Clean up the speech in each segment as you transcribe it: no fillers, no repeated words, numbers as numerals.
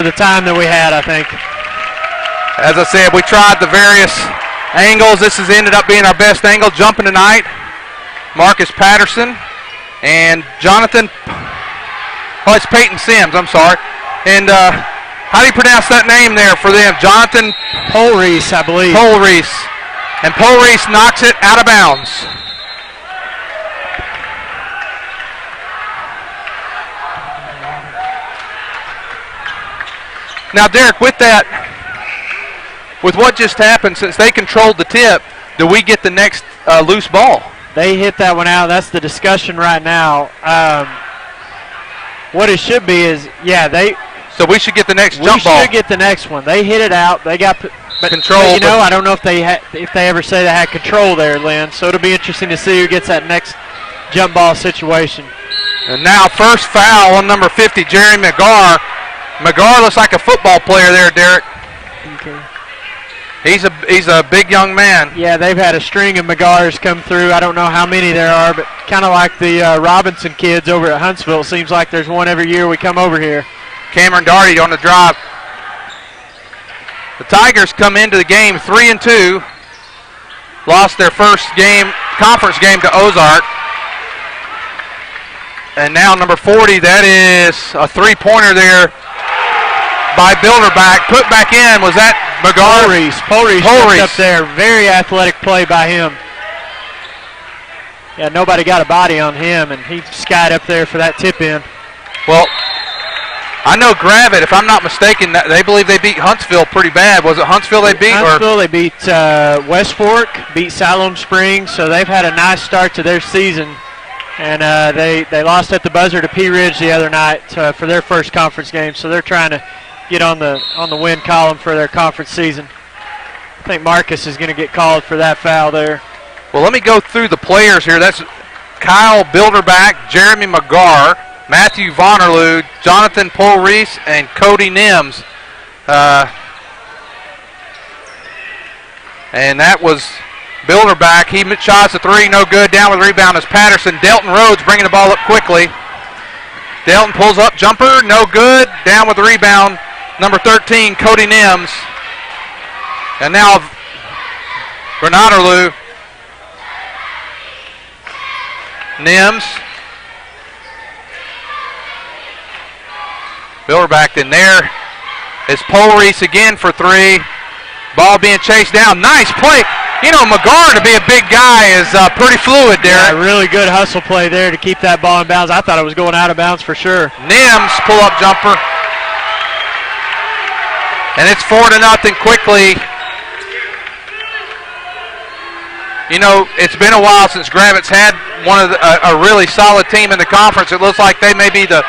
the time that we had, I think. As I said, we tried the various angles. This has ended up being our best angle. Jumping tonight, Marcus Patterson and Jonathan. Oh, it's Peyton Sims, I'm sorry. And how do you pronounce that name there for them? Jonathan Polreese, I believe. Polreese. And Polreese knocks it out of bounds. Now, Derek, with that, with what just happened, since they controlled the tip, do we get the next loose ball? They hit that one out. That's the discussion right now. What it should be is, So we should get the next jump ball. We should get the next one. They hit it out. They got control. But, you know, I don't know if they ever say they had control there, Lynn. So it'll be interesting to see who gets that next jump ball situation. And now first foul on number 50, Jerry McGar. McGar looks like a football player there, Derek. Okay. He's a big young man. Yeah, they've had a string of McGars come through. I don't know how many there are, but kind of like the Robinson kids over at Huntsville. It seems like there's one every year we come over here. Cameron Daugherty on the drive. The Tigers come into the game 3-2. Lost their first conference game to Ozark. And now number 40, that is a three-pointer there by Bilderback. Put back in, was that McGar? Polreese up there. Very athletic play by him. Yeah, nobody got a body on him, and he skied up there for that tip in. Well, I know Gravette, if I'm not mistaken, they believe they beat Huntsville pretty bad. Was it Huntsville they beat? Huntsville, they beat West Fork, beat Siloam Springs, so they've had a nice start to their season. And they lost at the buzzer to Pea Ridge the other night for their first conference game, so they're trying to get on the win column for their conference season. I think Marcus is going to get called for that foul there. Well, let me go through the players here. That's Kyle Bilderback, Jeremy McGar, Matthew Vonnerloo, Jonathan Polreese, and Cody Nims. And that was Bilderback. He shots a three, no good. Down with the rebound is Patterson. Delton Rhodes bringing the ball up quickly. Delton pulls up, jumper, no good. Down with the rebound, number 13, Cody Nims. And now Bernarderloo. Nims. Bilderback in there. Is Polreese again for three. Ball being chased down. Nice play. You know, McGar, to be a big guy, is pretty fluid there. Yeah, really good hustle play there to keep that ball in bounds. I thought it was going out of bounds for sure. Nims, pull-up jumper. And it's 4-0 quickly. You know, it's been a while since Gravette's had a really solid team in the conference. It looks like they may be the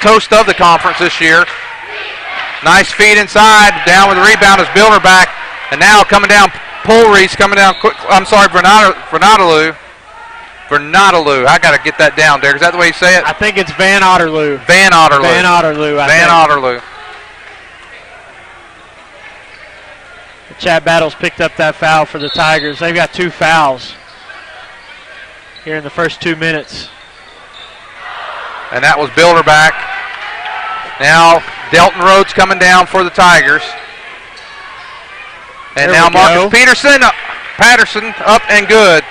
toast of the conference this year. Nice feed inside. Down with the rebound is Bilderback. And now coming down, Polreese coming down quick. I'm sorry, Bernarderloo. I got to get that down, Derek. Is that the way you say it? I think it's Van Otterloo. Van Otterloo. Van Otterloo. Chad Battles picked up that foul for the Tigers. They've got 2 fouls here in the first 2 minutes. And that was Bilderback. Now Delton Rhodes coming down for the Tigers. And now Marcus Patterson up and good.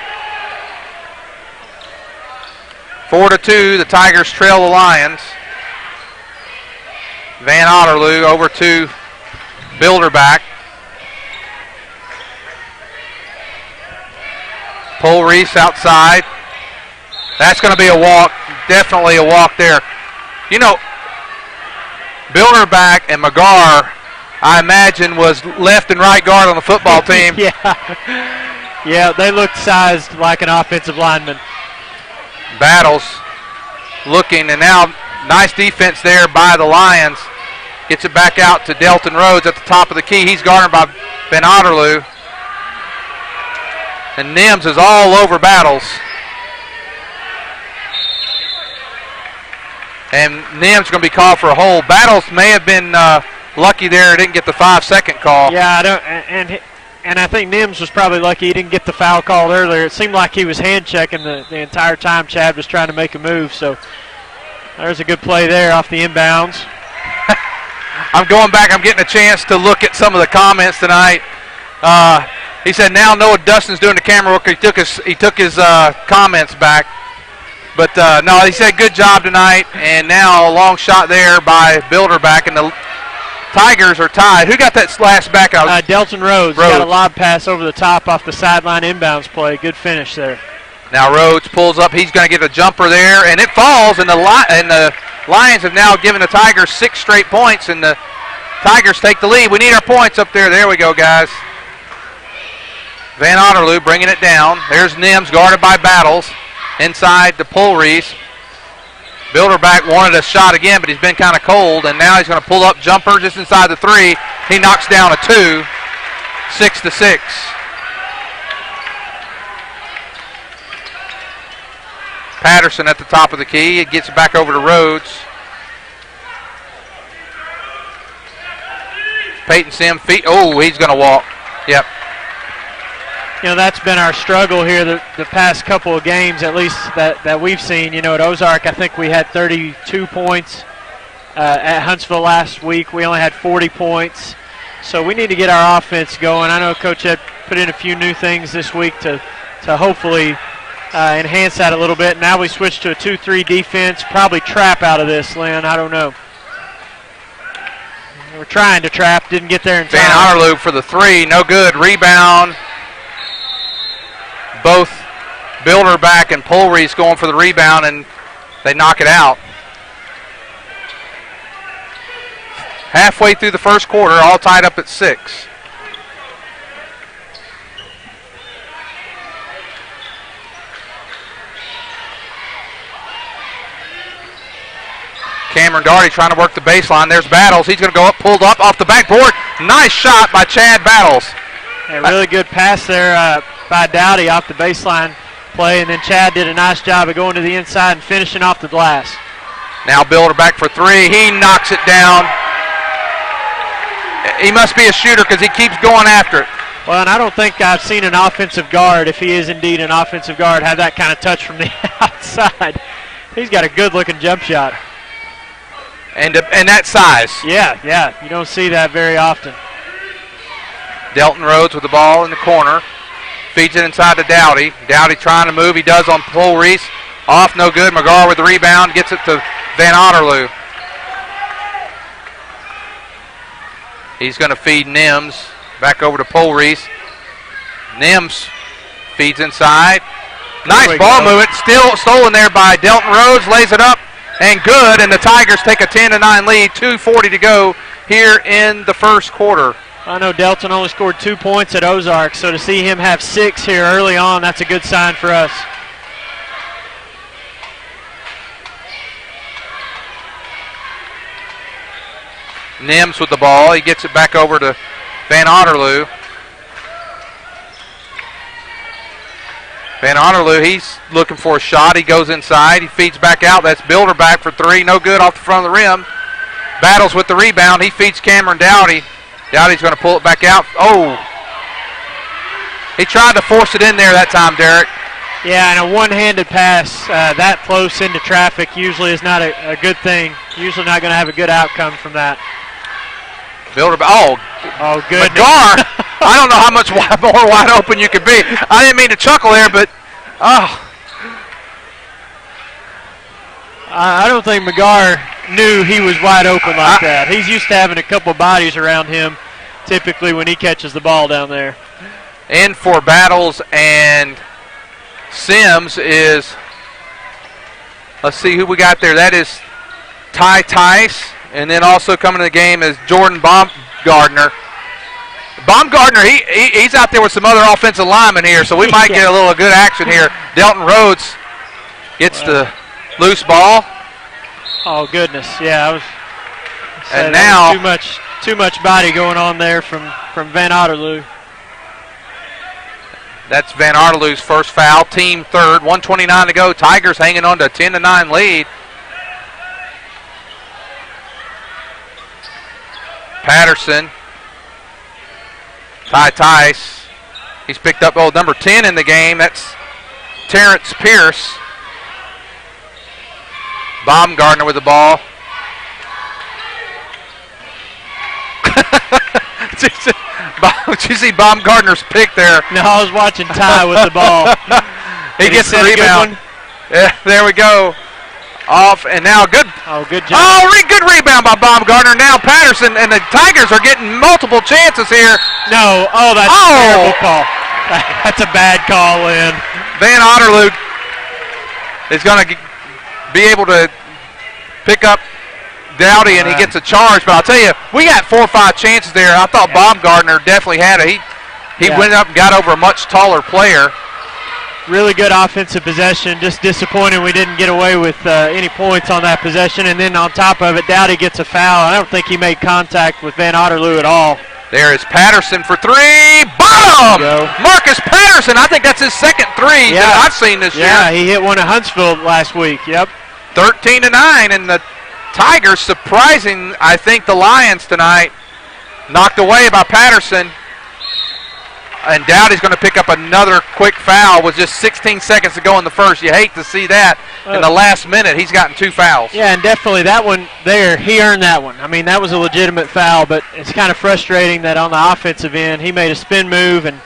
4-2, the Tigers trail the Lions. Van Otterloo over to Bilderback. Polreese outside. That's going to be a walk. Definitely a walk there. You know, Bilderback and McGar, I imagine, was left and right guard on the football team. Yeah, they looked sized like an offensive lineman. Battles looking, and now nice defense there by the Lions. Gets it back out to Delton Rhodes at the top of the key. He's guarded by Ben Otterloo. And Nims is all over Battles. And Nims going to be called for a hold. Battles may have been lucky there, didn't get the 5-second call. Yeah, and I think Nims was probably lucky he didn't get the foul called earlier. It seemed like he was hand checking the entire time Chad was trying to make a move. So there's a good play there off the inbounds. I'm going back. I'm getting a chance to look at some of the comments tonight. He said now Noah Dustin's doing the camera work. He took his comments back. But no, he said good job tonight. And now a long shot there by Bilderback, and the Tigers are tied. Who got that last back out? Delton Rhodes got a lob pass over the top off the sideline inbounds play. Good finish there. Now Rhodes pulls up. He's going to get a jumper there, and it falls. And the Lions have now given the Tigers 6 straight points, and the Tigers take the lead. We need our points up there. There we go, guys. Van Otterloo bringing it down. There's Nims guarded by Battles inside to Prairie. Bilderback wanted a shot again, but he's been kind of cold, and now he's going to pull up jumper just inside the 3. He knocks down a 2, 6-6. Patterson at the top of the key. It gets it back over to Rhodes. Peyton Sim feet. Oh, he's going to walk. Yep. You know, that's been our struggle here the past couple of games, at least that we've seen. You know, at Ozark, I think we had 32 points. At Huntsville last week, we only had 40 points. So we need to get our offense going. I know Coach Ed put in a few new things this week to hopefully enhance that a little bit. Now we switch to a 2-3 defense. Probably trap out of this, Lynn. I don't know. We're trying to trap. Didn't get there in time. Van Otterloo for the 3. No good. Rebound. Both Bilderback and Prairie going for the rebound, and they knock it out. Halfway through the first quarter, all tied up at 6. Cameron Doherty trying to work the baseline. There's Battles. He's going to go up, pulled up off the backboard. Nice shot by Chad Battles. A really good pass there by Dowdy off the baseline play, and then Chad did a nice job of going to the inside and finishing off the glass. Now Bilderback for 3. He knocks it down. He must be a shooter because he keeps going after it. Well, and I don't think I've seen an offensive guard, if he is indeed an offensive guard, have that kind of touch from the outside. He's got a good-looking jump shot. And that size. Yeah. You don't see that very often. Delton Rhodes with the ball in the corner. Feeds it inside to Dowdy. Dowdy trying to move. He does on Prairie. Off, no good. McGar with the rebound. Gets it to Van Otterloo. He's going to feed Nims. Back over to Prairie. Nims feeds inside. Nice ball movement. Still stolen there by Delton Rhodes. Lays it up and good. And the Tigers take a 10-9 lead. 2:40 to go here in the first quarter. I know Delton only scored 2 points at Ozark, so to see him have 6 here early on, that's a good sign for us. Nims with the ball. He gets it back over to Van Otterloo. Van Otterloo, he's looking for a shot. He goes inside. He feeds back out. That's Bilderback for 3. No good off the front of the rim. Battles with the rebound. He feeds Cameron Dowdy. Dowdy's going to pull it back out. Oh. He tried to force it in there that time, Derek. Yeah, and a one-handed pass that close into traffic usually is not a good thing. Usually not going to have a good outcome from that. Bilderback. Oh, good. McGar. I don't know how much more wide open you could be. I didn't mean to chuckle there, but I don't think McGar knew he was wide open like that. He's used to having a couple of bodies around him typically when he catches the ball down there. In for Battles and Sims is, let's see who we got there. That is Ty Tice, and then also coming to the game is Jordan Baumgartner. Baumgartner, he's out there with some other offensive linemen here, so we might get a little good action here. Delton Rhodes gets the loose ball. Oh goodness, yeah. And now too much body going on there from Van Otterloo. That's Van Otterloo's first foul, team third. 1:29 to go. Tigers hanging on to a 10-9 lead. Patterson. Ty Tice. He's picked up number 10 in the game. That's Terrence Pierce. Baumgartner with the ball. Did you see Baumgartner's pick there? No, I was watching Ty with the ball. He gets the rebound. Yeah, there we go. Off, and now good. Oh, good job. Oh, good rebound by Baumgartner. Now Patterson, and the Tigers are getting multiple chances here. No, that's a terrible call. That's a bad call, Lynn. Van Otterloo is going to be able to pick up Dowdy, and he gets a charge. But I'll tell you, we got 4 or 5 chances there. I thought Baumgartner definitely had it. He went up and got over a much taller player. Really good offensive possession. Just disappointed we didn't get away with any points on that possession. And then on top of it, Dowdy gets a foul. I don't think he made contact with Van Otterloo at all. There is Patterson for 3. Bottom! Marcus Patterson. I think that's his second 3 that I've seen this year. Yeah, he hit one at Huntsville last week. Yep. 13-9, and the Tigers surprising, I think, the Lions tonight. Knocked away by Patterson. And Dowdy's going to pick up another quick foul with just 16 seconds to go in the first. You hate to see that. In the last minute, he's gotten 2 fouls. Yeah, and definitely that one there, he earned that one. I mean, that was a legitimate foul, but it's kind of frustrating that on the offensive end, he made a spin move, and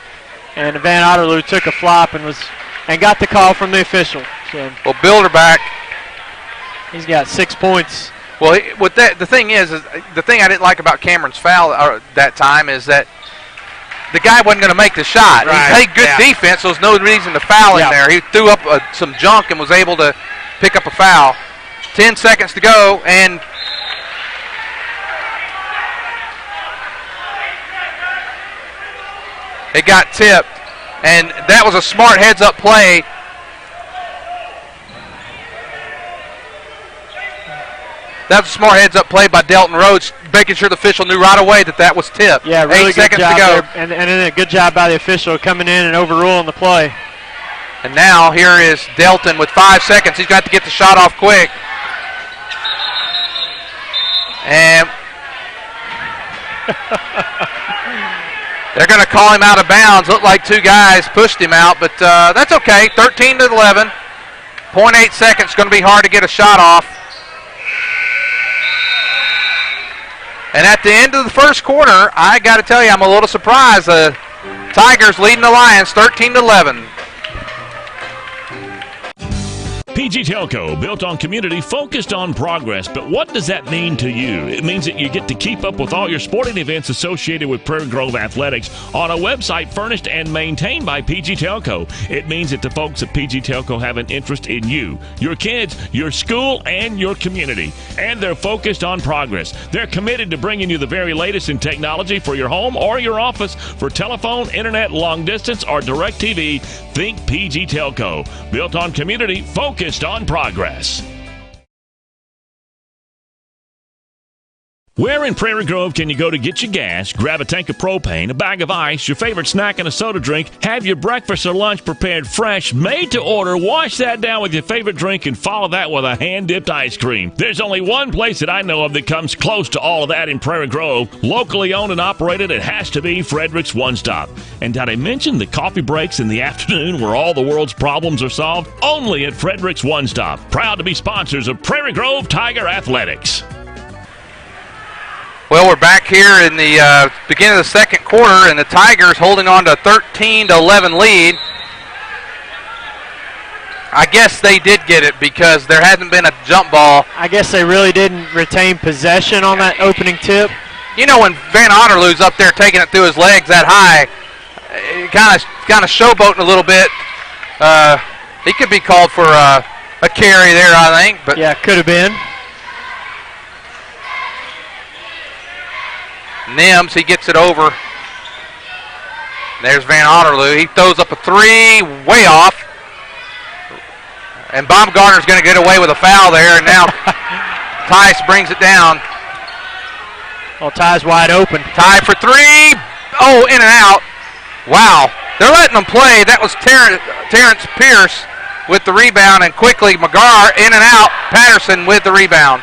Van Otterloo took a flop and got the call from the official. So well, Bilderback, he's got 6 points. Well, the thing is the thing I didn't like about Cameron's foul that time is that the guy wasn't going to make the shot. Right. He played good defense, so there's no reason to foul in there. He threw up some junk and was able to pick up a foul. 10 seconds to go, and it got tipped. And that was a smart heads-up play. That was a smart heads-up play by Delton Rhodes, making sure the official knew right away that was tipped. Yeah, really 8 seconds good job to go. there, and then a good job by the official coming in and overruling the play. And now here is Delton with 5 seconds. He's got to get the shot off quick. And they're going to call him out of bounds. Looked like 2 guys pushed him out, but that's okay. 13-11. 0.8 seconds. Going to be hard to get a shot off. And at the end of the first quarter, I got to tell you, I'm a little surprised. The Tigers leading the Lions 13-11. PG Telco, built on community, focused on progress. But what does that mean to you? It means that you get to keep up with all your sporting events associated with Prairie Grove Athletics on a website furnished and maintained by PG Telco. It means that the folks at PG Telco have an interest in you, your kids, your school, and your community. And they're focused on progress. They're committed to bringing you the very latest in technology for your home or your office. For telephone, internet, long distance, or direct TV, think PG Telco. Built on community, focused on progress. Where in Prairie Grove can you go to get your gas, grab a tank of propane, a bag of ice, your favorite snack and a soda drink, have your breakfast or lunch prepared fresh, made to order, wash that down with your favorite drink, and follow that with a hand-dipped ice cream? There's only one place that I know of that comes close to all of that in Prairie Grove. Locally owned and operated, it has to be Frederick's One Stop. And did I mention the coffee breaks in the afternoon where all the world's problems are solved? Only at Frederick's One Stop. Proud to be sponsors of Prairie Grove Tiger Athletics. Well, we're back here in the beginning of the second quarter, and the Tigers holding on to a 13-11 lead. I guess they did get it because there hasn't been a jump ball. I guess they really didn't retain possession on that opening tip. You know, when Van Otterloo's up there taking it through his legs that high, kind of showboating a little bit. He could be called for a carry there, I think. But yeah, could have been. Nims, he gets it over. There's Van Otterloo. He throws up a 3, way off. And Baumgartner's going to get away with a foul there, and now Tice brings it down. Well, Ty's wide open. Ty for 3. Oh, in and out. Wow. They're letting them play. That was Terrence Pierce with the rebound, and quickly McGarr in and out. Patterson with the rebound.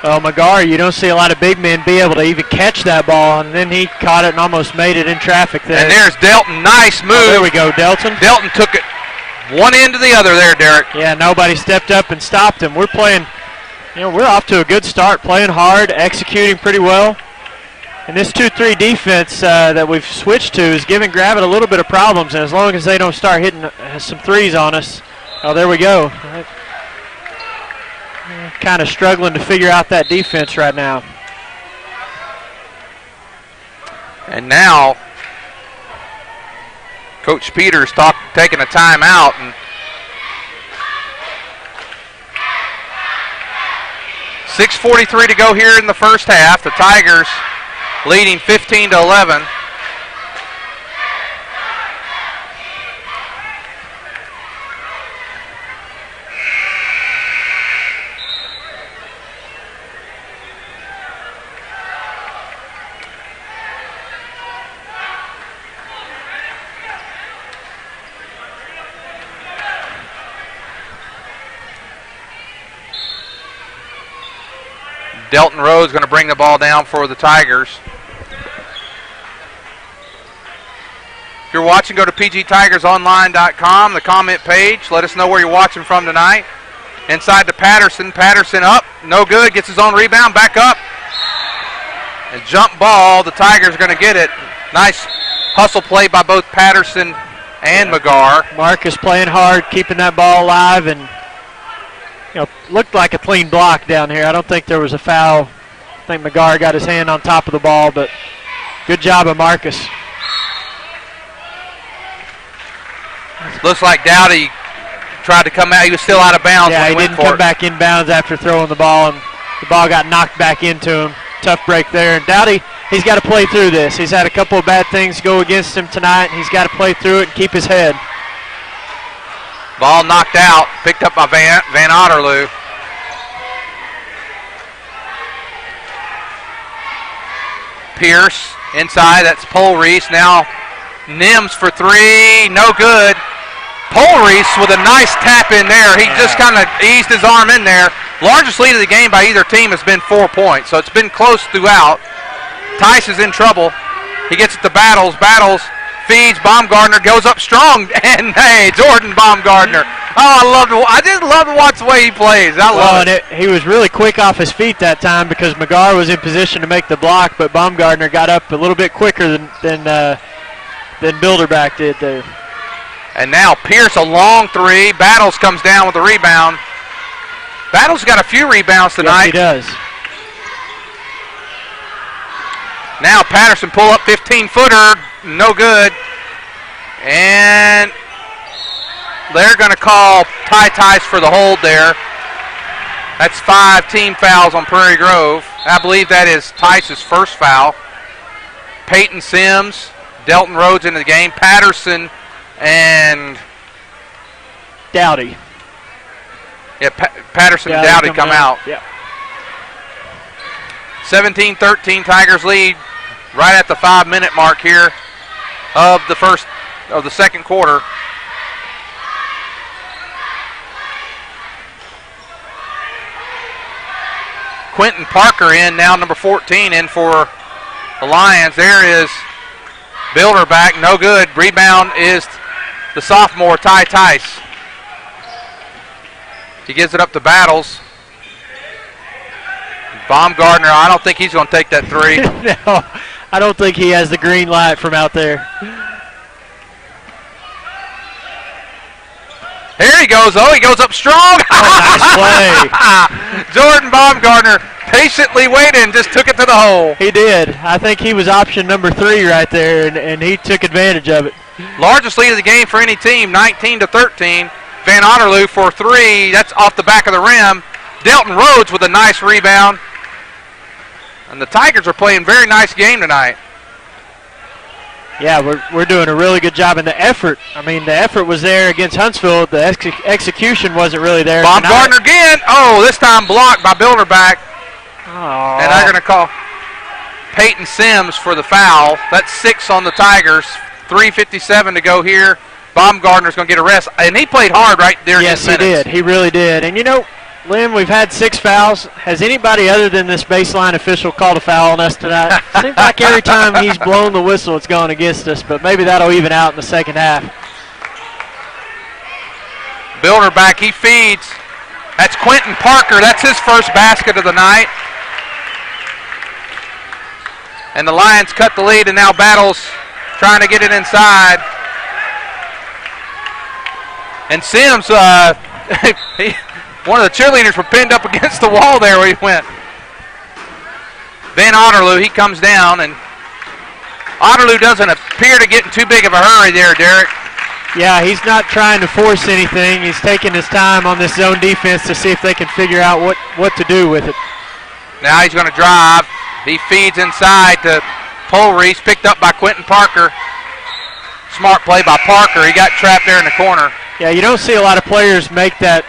Well, McGarr, you don't see a lot of big men be able to even catch that ball, and then he caught it and almost made it in traffic there. And there's Delton. Nice move. Oh, there we go, Delton. Delton took it one end to the other there, Derek. Yeah, nobody stepped up and stopped him. We're playing, we're off to a good start, playing hard, executing pretty well. And this 2-3 defense that we've switched to is giving Gravette a little bit of problems, and as long as they don't start hitting some threes on us, oh, there we go. Kind of struggling to figure out that defense right now. And now Coach Peters taking a timeout, and 6:43 to go here in the first half. The Tigers leading 15-11. Delton Rhodes going to bring the ball down for the Tigers. If you're watching, go to pgtigersonline.com, the comment page. Let us know where you're watching from tonight. Inside to Patterson. Patterson up. No good. Gets his own rebound. Back up. And jump ball. The Tigers are going to get it. Nice hustle play by both Patterson and McGarr. Marcus playing hard, keeping that ball alive, and looked like a clean block down here. I don't think there was a foul. I think McGarr got his hand on top of the ball, but good job of Marcus. Looks like Dowdy tried to come out. He was still out of bounds. Yeah, when he didn't come back in bounds after throwing the ball, and the ball got knocked back into him. Tough break there. And Dowdy, he's got to play through this. He's had a couple of bad things go against him tonight, and he's got to play through it and keep his head. Ball knocked out, picked up by Van Otterloo. Pierce inside, that's Polreese. Now Nims for three, no good. Polreese with a nice tap in there. He just kind of eased his arm in there. Largest lead of the game by either team has been 4 points, so it's been close throughout. Tice is in trouble. He gets it to Battles. Battles feeds. Baumgartner goes up strong, and hey, Jordan Baumgartner. Oh, I just love to watch the way he plays. I love it. He was really quick off his feet that time because McGarr was in position to make the block, but Baumgartner got up a little bit quicker than Bilderback did there. And now Pierce, a long three. Battles comes down with the rebound. Battles got a few rebounds tonight. Yes, he does. Now Patterson pull up 15-footer, no good. And they're going to call Tice for the hold there. That's 5 team fouls on Prairie Grove. I believe that is Tice's first foul. Peyton Sims, Delton Rhodes into the game. Patterson and Dowdy. Yeah, Patterson and Dowdy come out. Yeah. 17-13, Tigers lead right at the 5-minute mark here of the second quarter. Quentin Parker in now, number 14 in for the Lions. There is Bilderback, no good. Rebound is the sophomore Ty Tice. He gives it up to Battles. Baumgartner, I don't think he's going to take that three. No, I don't think he has the green light from out there. Here he goes, he goes up strong. Oh, nice play. Jordan Baumgartner patiently waiting, just took it to the hole. He did. I think he was option number 3 right there, and he took advantage of it. Largest lead of the game for any team, 19-13. Van Otterloo for 3. That's off the back of the rim. Delton Rhodes with a nice rebound. And the Tigers are playing very nice game tonight. Yeah, we're doing a really good job in the effort. I mean, the effort was there against Huntsville. The execution wasn't really there. Baumgartner again. Oh, this time blocked by Bilderback. Oh. And they're going to call Peyton Sims for the foul. That's 6 on the Tigers. 3:57 to go here. Baumgartner's going to get a rest. And he played hard right there. Yes, he did. He really did. And, Lynn, we've had 6 fouls. Has anybody other than this baseline official called a foul on us tonight? Seems like every time he's blown the whistle, it's gone against us, but maybe that'll even out in the second half. Bilderback, he feeds. That's Quentin Parker. That's his first basket of the night. And the Lions cut the lead and now battles trying to get it inside. And Sims, one of the cheerleaders were pinned up against the wall there where he went. Van Otterloo, he comes down, and Otterloo doesn't appear to get in too big of a hurry there, Derek. Yeah, he's not trying to force anything. He's taking his time on this zone defense to see if they can figure out what to do with it. Now he's going to drive. He feeds inside to Polreese, picked up by Quentin Parker. Smart play by Parker. He got trapped there in the corner. Yeah, you don't see a lot of players make that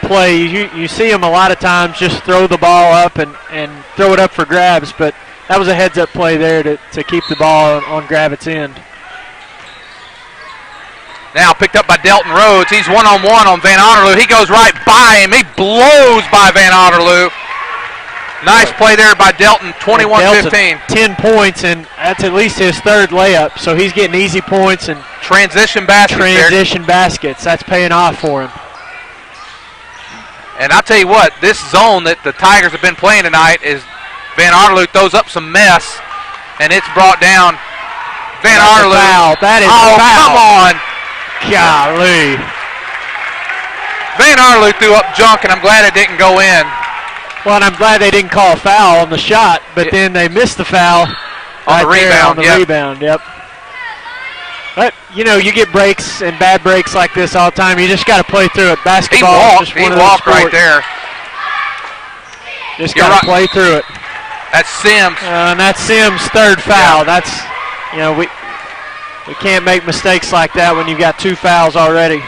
play. You see them a lot of times just throw the ball up and throw it up for grabs, but that was a heads-up play there to keep the ball on Gravette's end. Now picked up by Delton Rhodes. He's one-on-one on Van Otterloo. He goes right by him. He blows by Van Otterloo. Nice play there by Delton, 21-15. 10 points, and that's at least his third layup, so he's getting easy points and transition baskets. That's paying off for him. And I'll tell you what, this zone that the Tigers have been playing tonight is Van Otterloo throws up some mess, and it's brought down Van Otterloo. That is a foul. Come on. Golly. Van Otterloo threw up junk, and I'm glad it didn't go in. Well, and I'm glad they didn't call a foul on the shot, but then they missed the foul on the rebound. Rebound, yep. But, you know, you get breaks and bad breaks like this all the time. You just got to play through it. Basketball is just one of those sports. Right there. Just got to play through it. That's Sims. And that's Sims' third foul. That's, you know, we can't make mistakes like that when you've got 2 fouls already.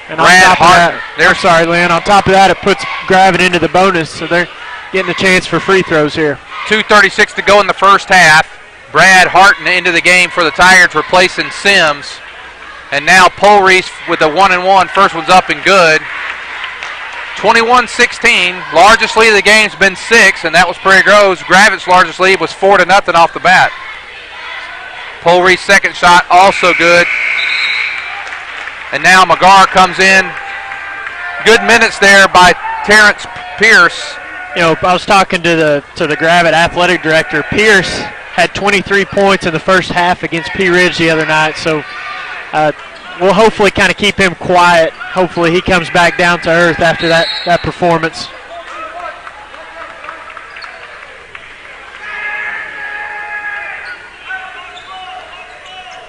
And on top of that, I'm sorry, Lynn. On top of that, it puts Gravette into the bonus, so they're getting a chance for free throws here. 2:36 to go in the first half. Brad Harton into the game for the Tigers, replacing Sims. And now Polreese with a 1-and-1. First one's up and good. 21-16. Largest lead of the game's been 6, and that was Prairie Grove's. Gravette's largest lead was 4-0 off the bat. Polreese's second shot also good. And now McGarr comes in. Good minutes there by Terrence Pierce. You know, I was talking to the Gravette athletic director. Pierce had 23 points in the first half against P Ridge the other night, so we'll hopefully kind of keep him quiet. Hopefully he comes back down to earth after that performance.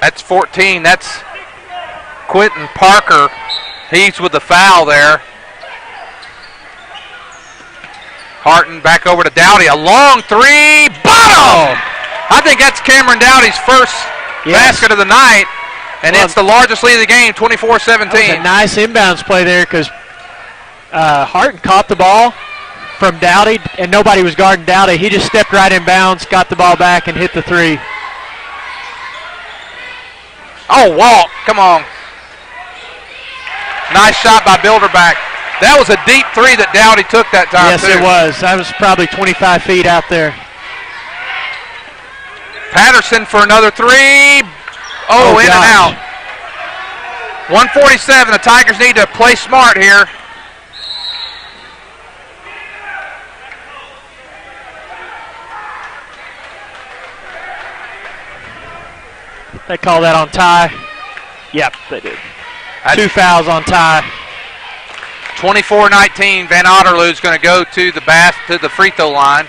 That's 14. That's Quentin Parker. He's with the foul there. Harton back over to Dowdy. A long three. Bottom! I think that's Cameron Dowdy's first basket of the night. And it's the largest lead of the game, 24-17. That was a nice inbounds play there because Harton caught the ball from Dowdy, and nobody was guarding Dowdy. He just stepped right in bounds, got the ball back, and hit the three. Oh, walk. Come on. Nice shot by Bilderback. That was a deep three that Dowdy took that time, Yes, it was. That was probably 25 feet out there. Patterson for another three. Oh, in and out. 147. The Tigers need to play smart here. They call that on Ty. Yep, they did. 2 fouls on Ty. 24-19. Van Otterloo's going to go to the free throw line.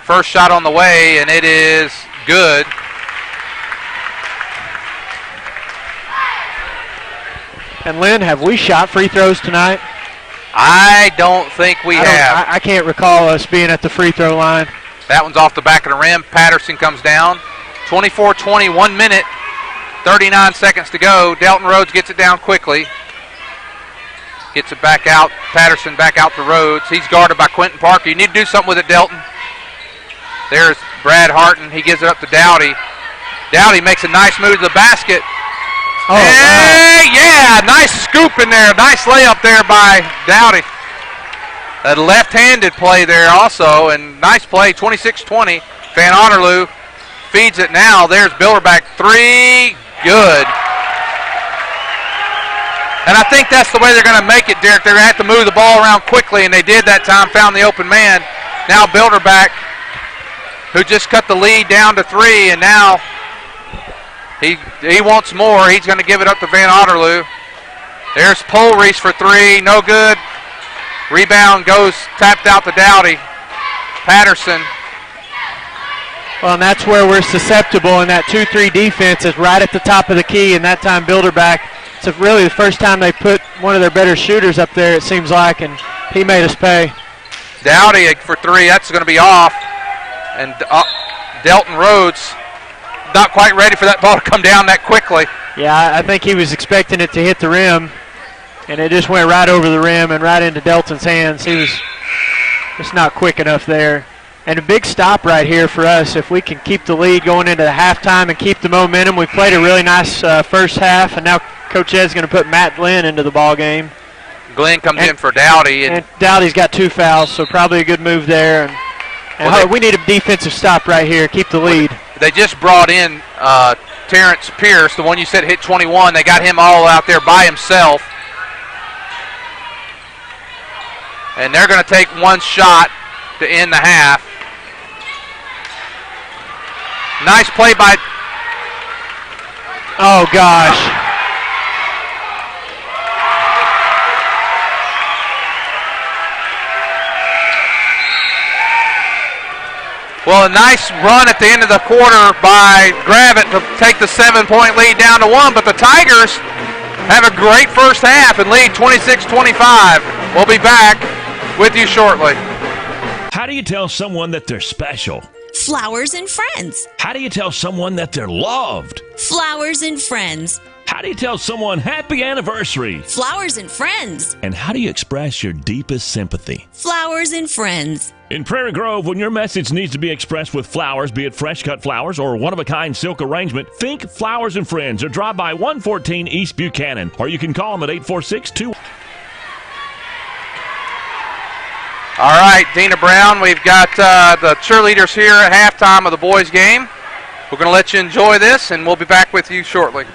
First shot on the way, and it is good. And Lynn, have we shot free throws tonight? I don't think we have. I can't recall us being at the free throw line. That one's off the back of the rim. Patterson comes down. 24-20, 1 minute, 39 seconds to go. Delton Rhodes gets it down quickly. Gets it back out. Patterson back out to Rhodes. He's guarded by Quentin Parker. You need to do something with it, Delton. There's Brad Harton. He gives it up to Dowdy. Dowdy makes a nice move to the basket. Oh, hey, wow. Yeah, nice scoop in there. Nice layup there by Dowdy. A left-handed play there also, and nice play, 26-20. Van Otterloo feeds it now. There's Bilderback, three, good. And I think that's the way they're going to make it, Derek. They're going to have to move the ball around quickly, and they did that time, found the open man. Now Bilderback, who just cut the lead down to 3, and now he wants more. He's going to give it up to Van Otterloo. There's Polreese for 3, no good. Rebound goes tapped out to Dowdy. Patterson. Well, and that's where we're susceptible, and that 2-3 defense is right at the top of the key, and that time Bilderback, it's really the first time they put one of their better shooters up there, it seems like, and he made us pay. Dowdy for 3, that's going to be off. And Delton Rhodes not quite ready for that ball to come down that quickly. Yeah, I think he was expecting it to hit the rim, and it just went right over the rim and right into Delton's hands. He was just not quick enough there. And a big stop right here for us. If we can keep the lead going into the halftime and keep the momentum. We played a really nice first half, and now Coach Ed's going to put Matt Glenn into the ball game. Glenn comes in for Dowdy. And Dowdy's got 2 fouls, so probably a good move there. And we need a defensive stop right here, keep the lead. They just brought in Terrence Pierce, the one you said hit 21. They got him all out there by himself. And they're going to take one shot to end the half. Nice play by... Oh, gosh. Well, a nice run at the end of the quarter by Gravette to take the 7-point lead down to 1, but the Tigers have a great first half and lead 26-25. We'll be back with you shortly. How do you tell someone that they're special? Flowers and Friends. How do you tell someone that they're loved? Flowers and Friends. How do you tell someone happy anniversary? Flowers and Friends. And how do you express your deepest sympathy? Flowers and Friends. In Prairie Grove, when your message needs to be expressed with flowers, be it fresh-cut flowers or one-of-a-kind silk arrangement, think Flowers and Friends or drop by 114 East Buchanan, or you can call them at 846-2. All right, Dina Brown, we've got the cheerleaders here at halftime of the boys' game. We're going to let you enjoy this, and we'll be back with you shortly.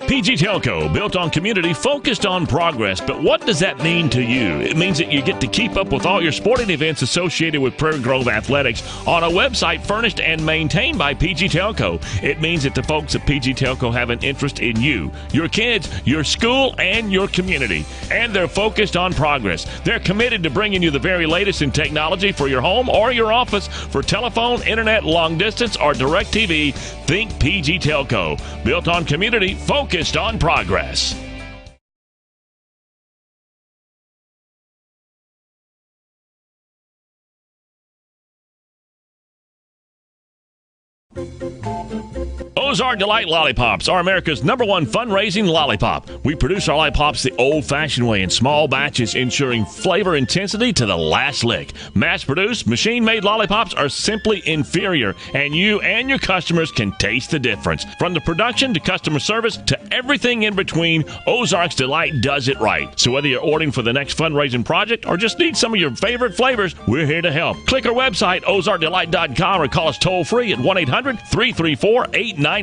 PG Telco, built on community, focused on progress. But what does that mean to you? It means that you get to keep up with all your sporting events associated with Prairie Grove Athletics on a website furnished and maintained by PG Telco. It means that the folks at PG Telco have an interest in you, your kids, your school, and your community. And they're focused on progress. They're committed to bringing you the very latest in technology for your home or your office, for telephone, internet, long distance, or direct TV. Think PG Telco, built on community, focused on progress. Ozark Delight Lollipops are America's #1 fundraising lollipop. We produce our lollipops the old-fashioned way in small batches, ensuring flavor intensity to the last lick. Mass-produced, machine-made lollipops are simply inferior, and you and your customers can taste the difference. From the production to customer service to everything in between, Ozark's Delight does it right. So whether you're ordering for the next fundraising project or just need some of your favorite flavors, we're here to help. Click our website, ozarkdelight.com, or call us toll-free at 1-800-334-8991.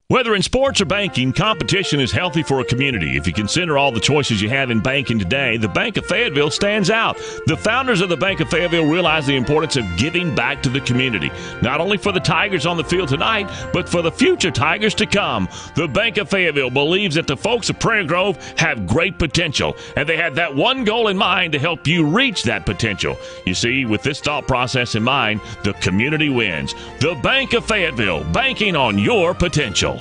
Whether in sports or banking, competition is healthy for a community. If you consider all the choices you have in banking today, the Bank of Fayetteville stands out. The founders of the Bank of Fayetteville realize the importance of giving back to the community, not only for the Tigers on the field tonight, but for the future Tigers to come. The Bank of Fayetteville believes that the folks of Prairie Grove have great potential, and they have that one goal in mind to help you reach that potential. You see, with this thought process in mind, the community wins. The Bank of Fayetteville, banking on your potential.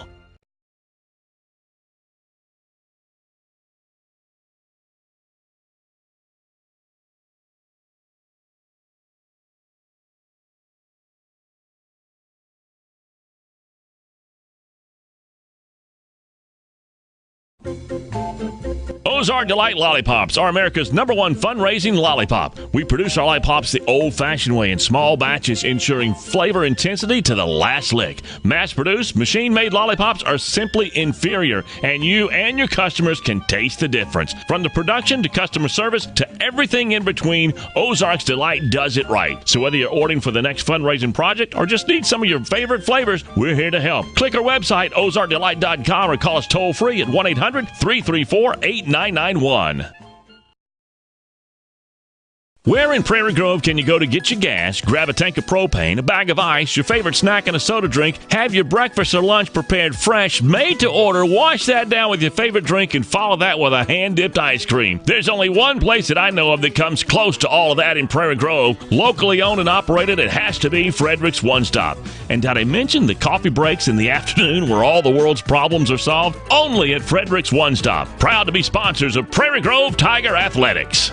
Ozark Delight Lollipops are America's #1 fundraising lollipop. We produce our lollipops the old-fashioned way in small batches, ensuring flavor intensity to the last lick. Mass-produced, machine-made lollipops are simply inferior, and you and your customers can taste the difference. From the production to customer service to everything in between, Ozark's Delight does it right. So whether you're ordering for the next fundraising project or just need some of your favorite flavors, we're here to help. Click our website, ozarkdelight.com, or call us toll-free at 1-800-334-8991. Where in Prairie Grove can you go to get your gas, grab a tank of propane, a bag of ice, your favorite snack, and a soda drink, have your breakfast or lunch prepared fresh, made to order, wash that down with your favorite drink, and follow that with a hand-dipped ice cream? There's only one place that I know of that comes close to all of that in Prairie Grove. Locally owned and operated, it has to be Frederick's One Stop. And did I mention the coffee breaks in the afternoon where all the world's problems are solved? Only at Frederick's One Stop. Proud to be sponsors of Prairie Grove Tiger Athletics.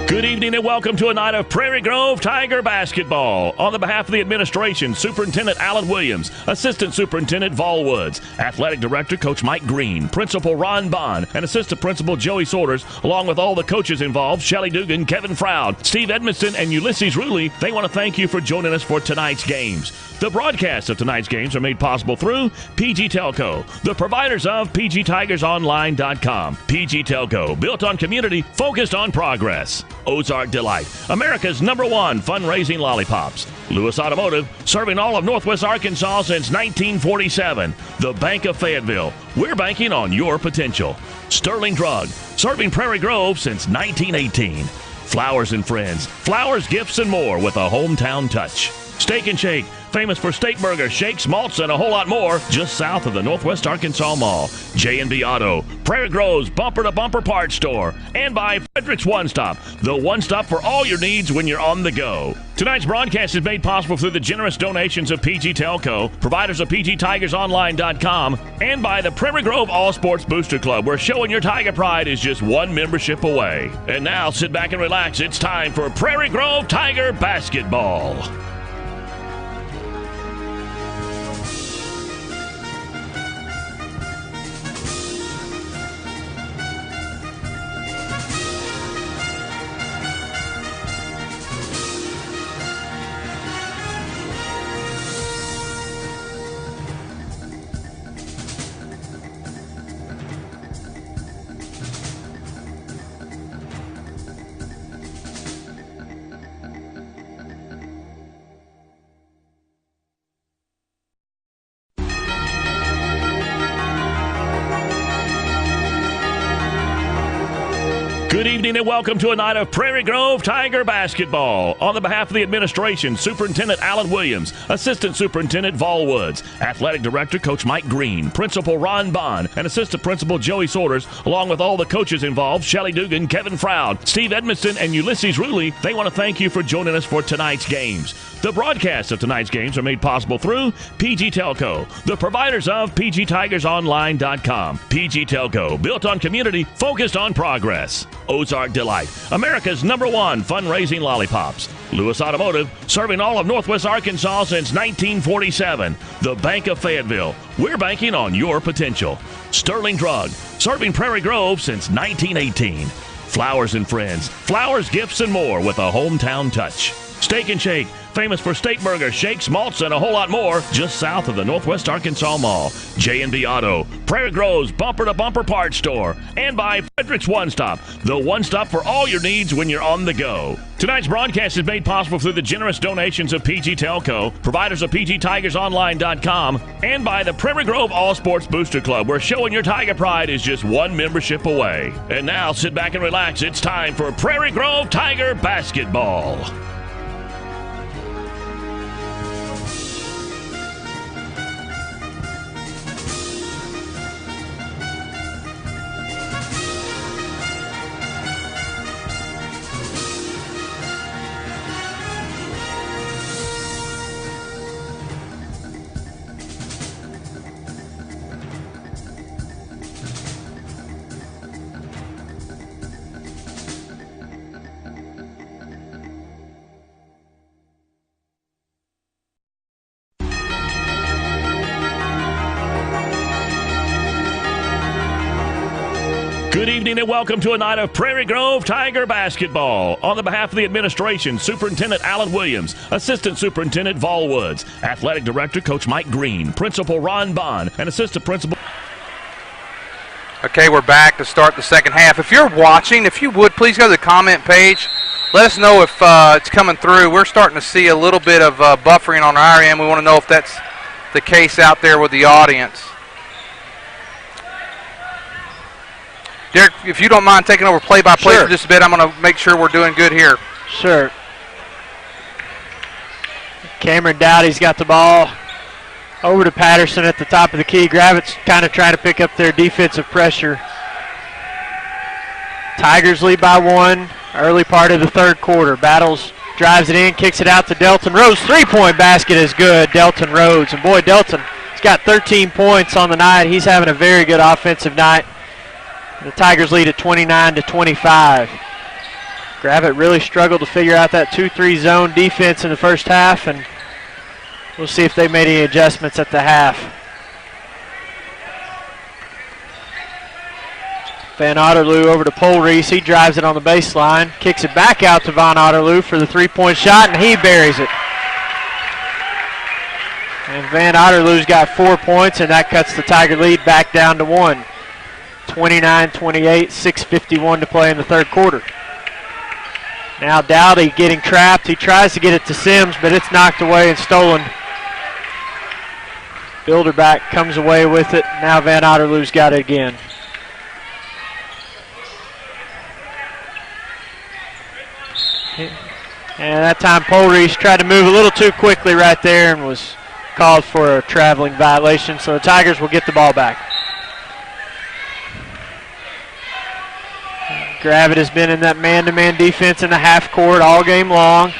Good evening and welcome to a night of Prairie Grove Tiger basketball. On the behalf of the administration, Superintendent Alan Williams, Assistant Superintendent Vol Woods, Athletic Director Coach Mike Green, Principal Ron Bond, and Assistant Principal Joey Saunders, along with all the coaches involved, Shelly Dugan, Kevin Froud, Steve Edmondson, and Ulysses Ruley, they want to thank you for joining us for tonight's games. The broadcasts of tonight's games are made possible through PG Telco, the providers of PGTigersOnline.com. PG Telco, built on community, focused on progress. Ozark Delight, America's #1 fundraising lollipops. Lewis Automotive, serving all of Northwest Arkansas since 1947. The Bank of Fayetteville, we're banking on your potential. Sterling Drug, serving Prairie Grove since 1918. Flowers and Friends, flowers, gifts, and more with a hometown touch. Steak and Shake, famous for steak burgers, shakes, malts, and a whole lot more, just south of the Northwest Arkansas Mall. J&B Auto, Prairie Grove's bumper-to-bumper parts store. And by Frederick's One Stop, the one stop for all your needs when you're on the go. Tonight's broadcast is made possible through the generous donations of PG Telco, providers of PGTigersOnline.com, and by the Prairie Grove All Sports Booster Club, where showing your Tiger pride is just one membership away. And now, sit back and relax. It's time for Prairie Grove Tiger basketball. Good evening and welcome to a night of Prairie Grove Tiger basketball. On the behalf of the administration, Superintendent Alan Williams, Assistant Superintendent Vol Woods, Athletic Director Coach Mike Green, Principal Ron Bond, and Assistant Principal Joey Sorters, along with all the coaches involved, Shelly Dugan, Kevin Froud, Steve Edmonston, and Ulysses Ruley, they want to thank you for joining us for tonight's games. The broadcasts of tonight's games are made possible through PG Telco, the providers of PGTigersOnline.com. PG Telco, built on community, focused on progress. Ozark Delight, America's #1 fundraising lollipops. Lewis Automotive, serving all of Northwest Arkansas since 1947. The Bank of Fayetteville, we're banking on your potential. Sterling Drug, serving Prairie Grove since 1918. Flowers and Friends, flowers, gifts, and more with a hometown touch. Steak and Shake, famous for steak burgers, shakes, malts, and a whole lot more, just south of the Northwest Arkansas Mall. J&B Auto, Prairie Grove's bumper-to-bumper parts store, and by Frederick's One Stop, the one stop for all your needs when you're on the go. Tonight's broadcast is made possible through the generous donations of PG Telco, providers of PGTigersOnline.com, and by the Prairie Grove All Sports Booster Club, where showing your Tiger pride is just one membership away. And now, sit back and relax. It's time for Prairie Grove Tiger basketball. Good evening and welcome to a night of Prairie Grove Tiger basketball. On the behalf of the administration, Superintendent Alan Williams, Assistant Superintendent Vol Woods, Athletic Director Coach Mike Green, Principal Ron Bond, and Assistant Principal. Okay, we're back to start the second half. If you're watching, if you would, please go to the comment page. Let us know if it's coming through. We're starting to see a little bit of buffering on our end. We want to know if that's the case out there with the audience. Derek, if you don't mind taking over play-by-play for just a bit, I'm going to make sure we're doing good here. Sure. Cameron Dowdy's got the ball over to Patterson at the top of the key. Gravette's kind of trying to pick up their defensive pressure. Tigers lead by 1, early part of the third quarter. Battles drives it in, kicks it out to Delton Rhodes. Three-point basket is good, Delton Rhodes. And boy, Delton's got 13 points on the night. He's having a very good offensive night. The Tigers lead at 29-25. Gravette really struggled to figure out that 2-3 zone defense in the first half, and we'll see if they made any adjustments at the half. Van Otterloo over to Polreese. He drives it on the baseline, kicks it back out to Van Otterloo for the three-point shot, and he buries it. And Van Otterloo's got 4 points, and that cuts the Tiger lead back down to 1. 29-28, 6:51 to play in the third quarter. Now Dowdy getting trapped. He tries to get it to Sims, but it's knocked away and stolen. Bilderback comes away with it. Now Van Otterloo's got it again. And that time Polreese tried to move a little too quickly right there and was called for a traveling violation, so the Tigers will get the ball back. Gravette has been in that man-to-man defense in the half court all game long.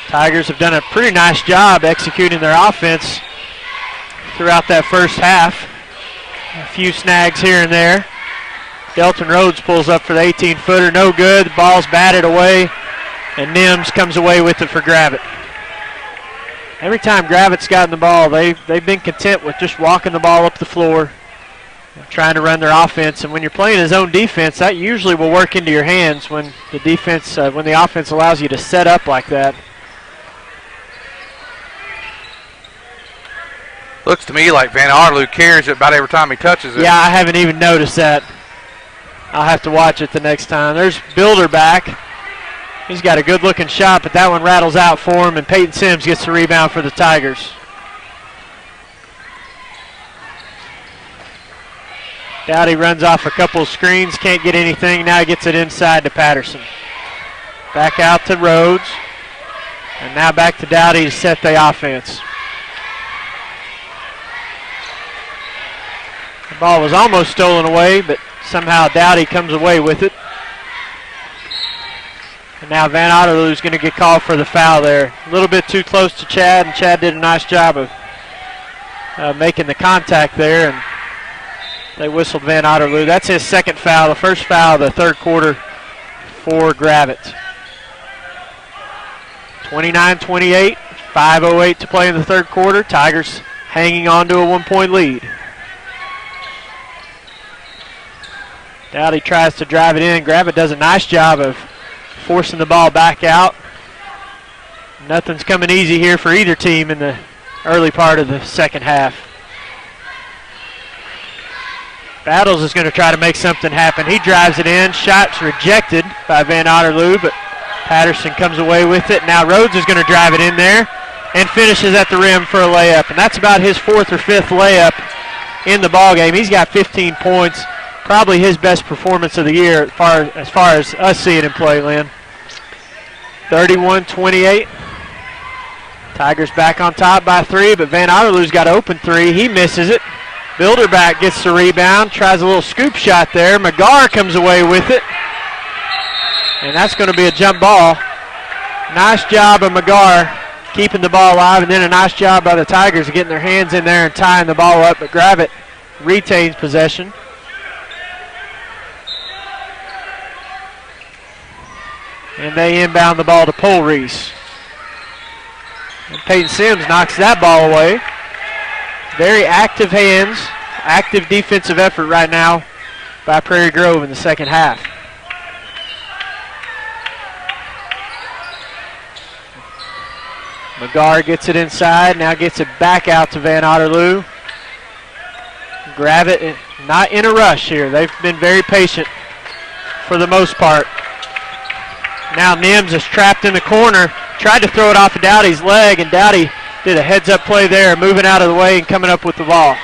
Tigers have done a pretty nice job executing their offense throughout that first half. A few snags here and there. Delton Rhodes pulls up for the 18-footer. No good. The ball's batted away, and Nims comes away with it for Gravette. Every time Gravette's gotten the ball, they've been content with just walking the ball up the floor, trying to run their offense. And when you're playing a zone defense, that usually will work into your hands when the defense, when the offense allows you to set up like that. Looks to me like Van Otterloo carries it about every time he touches it. Yeah, I haven't even noticed that. I'll have to watch it the next time. There's Bilderback. He's got a good-looking shot, but that one rattles out for him, and Peyton Sims gets the rebound for the Tigers. Dowdy runs off a couple of screens, can't get anything. Now he gets it inside to Patterson. Back out to Rhodes. And now back to Dowdy to set the offense. The ball was almost stolen away, but somehow Dowdy comes away with it. And now Van Otterloo's going to get called for the foul there. A little bit too close to Chad, and Chad did a nice job of making the contact there, and they whistled Van Otterloo. That's his second foul, the first foul of the third quarter for Gravette. 29-28, 5:08 to play in the third quarter. Tigers hanging on to a 1-point lead. Dowdy tries to drive it in. Gravette does a nice job of forcing the ball back out. Nothing's coming easy here for either team in the early part of the second half. Battles is going to try to make something happen. He drives it in. Shot's rejected by Van Otterloo, but Patterson comes away with it. Now Rhodes is going to drive it in there and finishes at the rim for a layup. And that's about his fourth or fifth layup in the ball game. He's got 15 points, probably his best performance of the year as far as us seeing him play, Lynn. 31-28. Tigers back on top by 3, but Van Otterloo's got open 3. He misses it. Bilderback gets the rebound, tries a little scoop shot there. McGarr comes away with it. And that's going to be a jump ball. Nice job of McGarr keeping the ball alive, and then a nice job by the Tigers of getting their hands in there and tying the ball up, but Gravette retains possession. And they inbound the ball to Pole Reese. And Peyton Sims knocks that ball away. Very active hands, active defensive effort right now by Prairie Grove in the second half. McGarr gets it inside, now gets it back out to Van Otterloo. Gravette not in a rush here. They've been very patient for the most part. Now Nims is trapped in the corner, tried to throw it off of Dowdy's leg, and Dowdy did a heads-up play there, moving out of the way and coming up with the ball.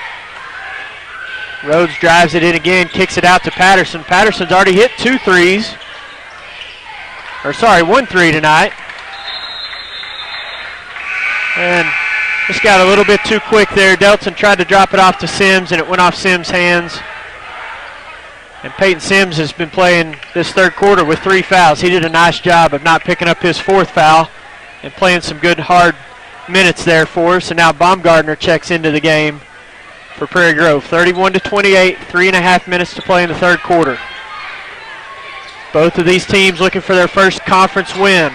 Rhodes drives it in again, kicks it out to Patterson. Patterson's already hit 1 3 tonight. And just got a little bit too quick there. Delton tried to drop it off to Sims, and it went off Sims' hands. And Peyton Sims has been playing this third quarter with 3 fouls. He did a nice job of not picking up his 4th foul and playing some good hard minutes there for us. And now Baumgartner checks into the game for Prairie Grove. 31-28, 3.5 minutes to play in the third quarter. Both of these teams looking for their first conference win.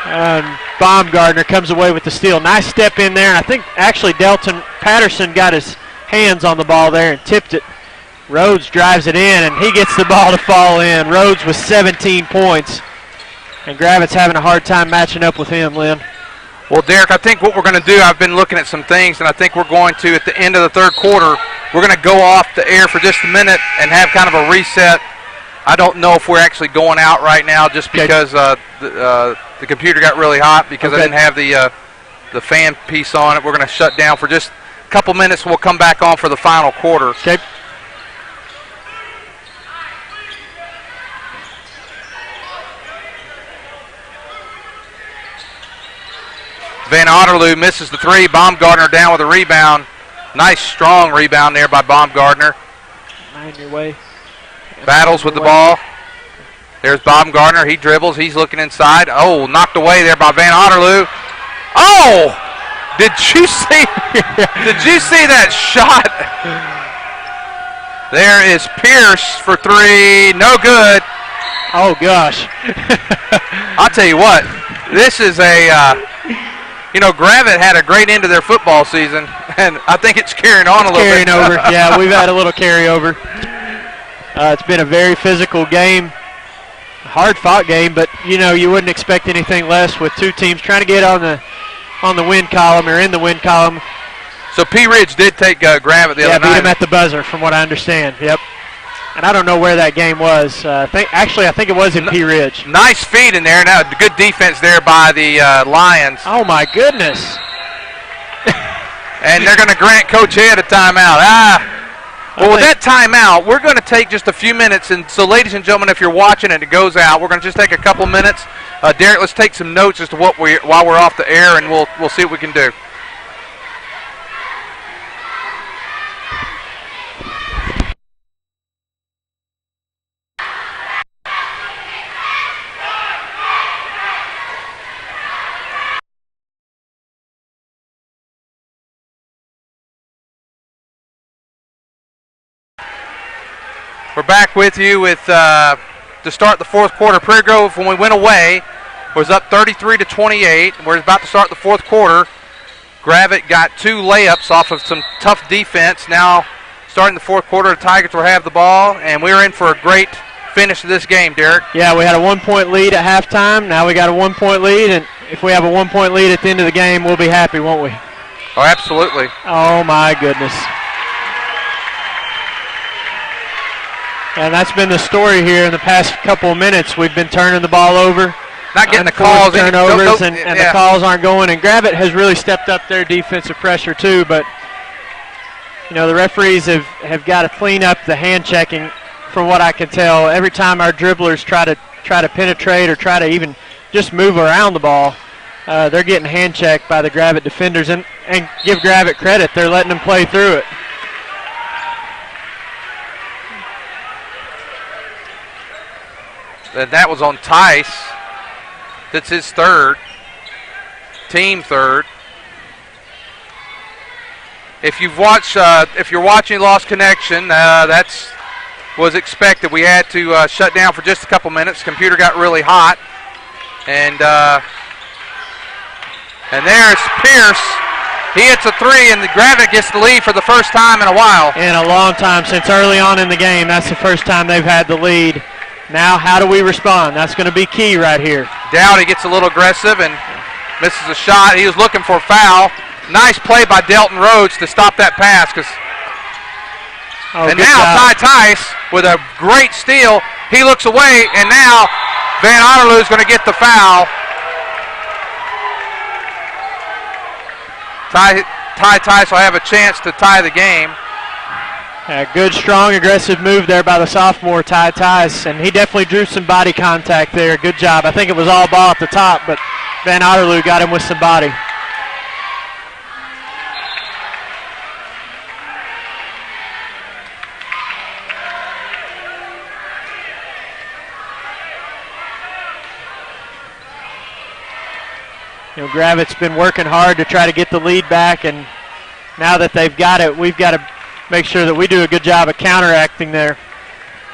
And Baumgartner comes away with the steal. Nice step in there, and I think actually Patterson got his hands on the ball there and tipped it. Rhodes drives it in, and he gets the ball to fall in. Rhodes with 17 points, and Gravette's having a hard time matching up with him, Lynn. Well, Derek, I think what we're going to do, I've been looking at some things, and I think we're going to, at the end of the third quarter, we're going to go off the air for just a minute and have kind of a reset. I don't know if we're actually going out right now just because the computer got really hot because I didn't have the fan piece on it. We're going to shut down for just a couple minutes. We'll come back on for the final quarter. Okay. Van Otterloo misses the 3. Baumgartner down with a rebound. Nice, strong rebound there by Baumgartner. Mind your way. Battles with the ball. There's Baumgartner. He dribbles. He's looking inside. Oh, knocked away there by Van Otterloo. Oh! Did you see that shot? There is Pierce for 3. No good. Oh, gosh. I'll tell you what. This is Gravette had a great end to their football season, and I think it's carrying on a little bit. Carrying over. Yeah, we've had a little carryover. It's been a very physical game, hard-fought game, but you wouldn't expect anything less with two teams trying to get on the win column or in the win column. So P. Ridge did take Gravette the other night. Yeah, beat him at the buzzer, from what I understand. Yep. And I don't know where that game was. I think it was in P. Ridge. Nice feed in there. Now good defense there by the Lions. Oh my goodness! And they're going to grant Coach Head a timeout. Well, with that timeout, we're going to take just a few minutes. And so, ladies and gentlemen, if you're watching and it goes out, we're going to just take a couple minutes. Derek, let's take some notes as to while we're off the air, and we'll see what we can do. We're back with you to start the fourth quarter. Prairie Grove, when we went away, was up 33-28. We're about to start the fourth quarter. Gravette got 2 layups off of some tough defense. Now, starting the fourth quarter, the Tigers will have the ball, and we're in for a great finish to this game, Derek. Yeah, we had a 1-point lead at halftime. Now we got a 1-point lead, and if we have a 1-point lead at the end of the game, we'll be happy, won't we? Oh, absolutely. Oh, my goodness. And that's been the story here in the past couple of minutes. We've been turning the ball over. Not getting the calls. Turnovers, and the calls aren't going. And Gravette has really stepped up their defensive pressure too. But, you know, the referees have got to clean up the hand checking from what I can tell. Every time our dribblers try to penetrate or try to even just move around the ball, they're getting hand checked by the Gravette defenders. And give Gravette credit, they're letting them play through it. And that was on Tice. That's his third. Team third. If you're watching Lost Connection, that's was expected. We had to shut down for just a couple minutes. Computer got really hot. And there's Pierce. He hits a 3, and the Gravette gets the lead for the first time in a while. In a long time, since early on in the game. That's the first time they've had the lead. Now, how do we respond? That's going to be key right here. Dowdy gets a little aggressive and misses a shot. He was looking for a foul. Nice play by Delton Rhodes to stop that pass. And now Ty Tice with a great steal. He looks away, and now Van Otterloo is going to get the foul. Ty Tice will have a chance to tie the game. A good, strong, aggressive move there by the sophomore, Ty Tice, and he definitely drew some body contact there. Good job. I think it was all ball at the top, but Van Otterloo got him with some body. You know, Gravette's been working hard to try to get the lead back, and now that they've got it, we've got to make sure that we do a good job of counteracting their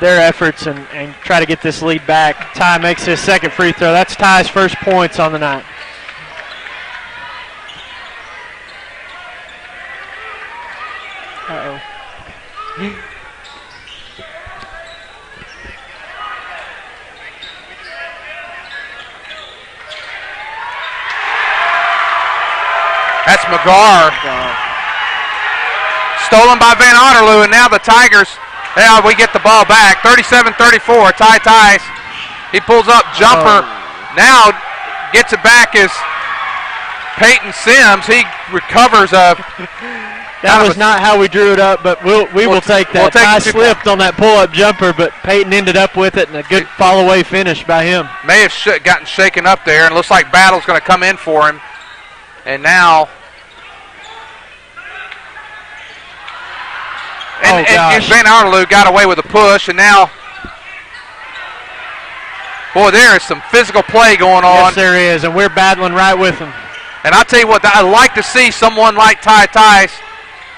efforts and try to get this lead back. Ty makes his second free throw. That's Ty's first points on the night. Uh-oh. That's McGar. Stolen by Van Otterloo, and now the Tigers, we get the ball back. 37-34, Ty Tice. He pulls up, jumper. Now gets it back is Peyton Sims. He recovers a... That was not how we drew it up, but we will take that. Ty slipped on that pull-up jumper, but Peyton ended up with it, and a good fall-away finish by him. May have gotten shaken up there, and it looks like Battle's going to come in for him. And now... And Van Otterloo got away with a push, and now, boy, there is some physical play going on. Yes, there is, and we're battling right with them. And I'll tell you what, I'd like to see someone like Ty Tice,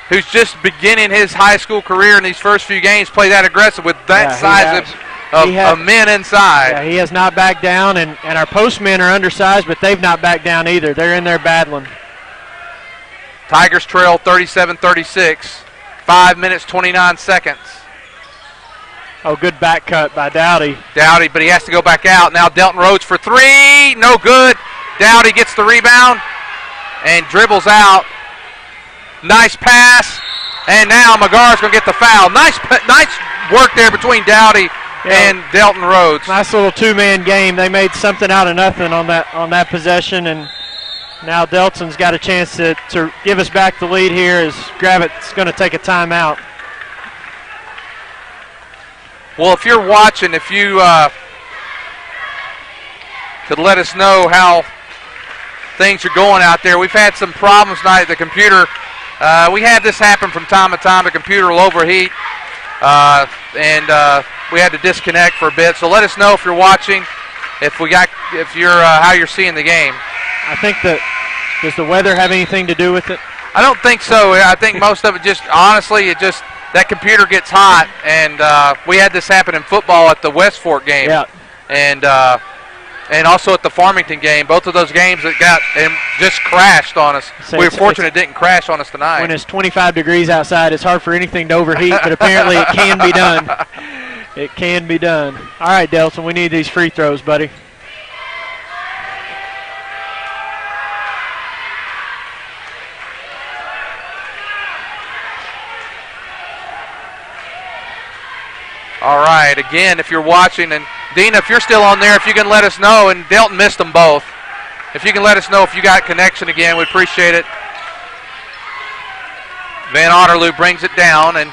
who's just beginning his high school career in these first few games, play that aggressive with that size of men inside. Yeah, he has not backed down, and our postmen are undersized, but they've not backed down either. They're in there battling. Tigers trail 37-36. 5 minutes, 29 seconds. Oh, good back cut by Dowdy. Dowdy, but he has to go back out. Now Delton Rhodes for 3. No good. Dowdy gets the rebound and dribbles out. Nice pass. And now McGar's going to get the foul. Nice work there between Dowdy and Delton Rhodes. Nice little two-man game. They made something out of nothing on that possession, and Now Delton's got a chance to give us back the lead here as Gravette's going to take a timeout. Well, if you're watching, if you could let us know how things are going out there. We've had some problems tonight at the computer. We had this happen from time to time. The computer will overheat, and we had to disconnect for a bit. So let us know if you're watching, how you're seeing the game. I think does the weather have anything to do with it? I don't think so. I think most of it that computer gets hot, and we had this happen in football at the West Fork game, and also at the Farmington game. Both of those games that just crashed on us. So we were fortunate it didn't crash on us tonight. When it's 25 degrees outside, it's hard for anything to overheat, but apparently it can be done. It can be done. All right, Delton, we need these free throws, buddy. All right, again, if you're watching, and Dina, if you're still on there, if you can let us know, and Delton missed them both. If you can let us know if you got connection again, we'd appreciate it. Van Otterloo brings it down, and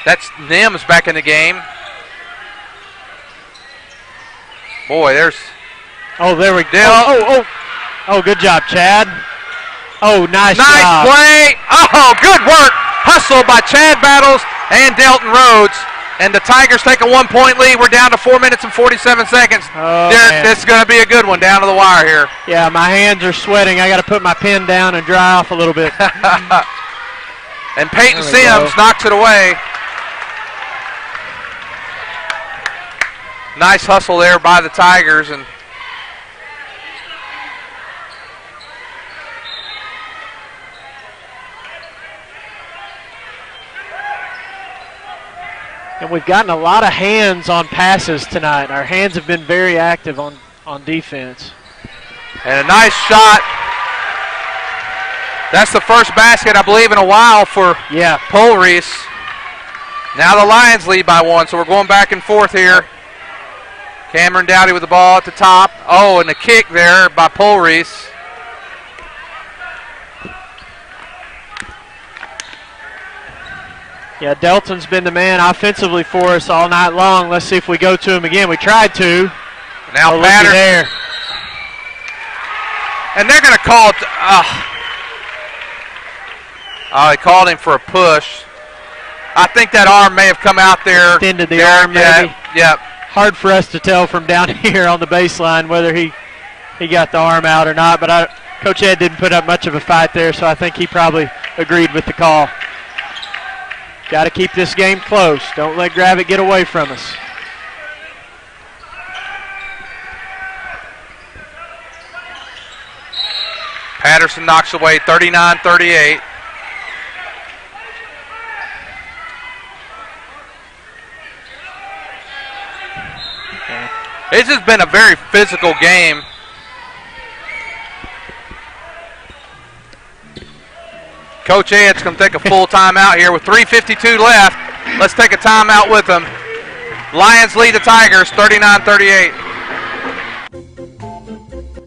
that's Nims back in the game. Boy, there's... Oh, there we go. Oh, good job, Chad. Oh, nice job. Nice play. Oh, good work. Hustle by Chad Battles and Delton Rhodes. And the Tigers take a 1-point lead. We're down to 4 minutes and 47 seconds. This is going to be a good one down to the wire here. Yeah, my hands are sweating. I got to put my pen down and dry off a little bit. And Peyton Sims knocks it away. Nice hustle there by the Tigers. And we've gotten a lot of hands on passes tonight. Our hands have been very active on defense. And a nice shot. That's the first basket, I believe, in a while for Prairie. Now the Lions lead by 1, so we're going back and forth here. Cameron Dowdy with the ball at the top. Oh, and the kick there by Prairie. Yeah, Delton's been the man offensively for us all night long. Let's see if we go to him again. We tried to. Now Patterson there. And they're going to call it. They called him for a push. I think that arm may have come out there. Extended the arm, maybe. Yep. Hard for us to tell from down here on the baseline whether he got the arm out or not. But Coach Ed didn't put up much of a fight there, so I think he probably agreed with the call. Got to keep this game close. Don't let Gravette get away from us. Patterson knocks away 39-38. It's just been a very physical game. Coach Ed's going to take a full timeout here with 3:52 left. Let's take a timeout with them. Lions lead the Tigers 39-38.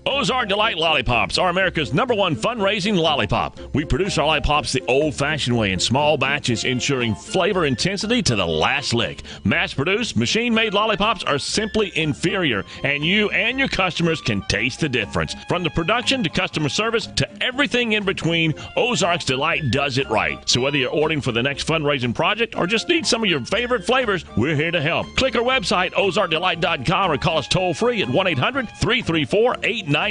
Ozark Delight Lollipops are America's #1 fundraising lollipop. We produce our lollipops the old-fashioned way in small batches, ensuring flavor intensity to the last lick. Mass-produced, machine-made lollipops are simply inferior, and you and your customers can taste the difference. From the production to customer service to everything in between, Ozark's Delight does it right. So whether you're ordering for the next fundraising project or just need some of your favorite flavors, we're here to help. Click our website, ozarkdelight.com, or call us toll-free at 1-800-334-8991.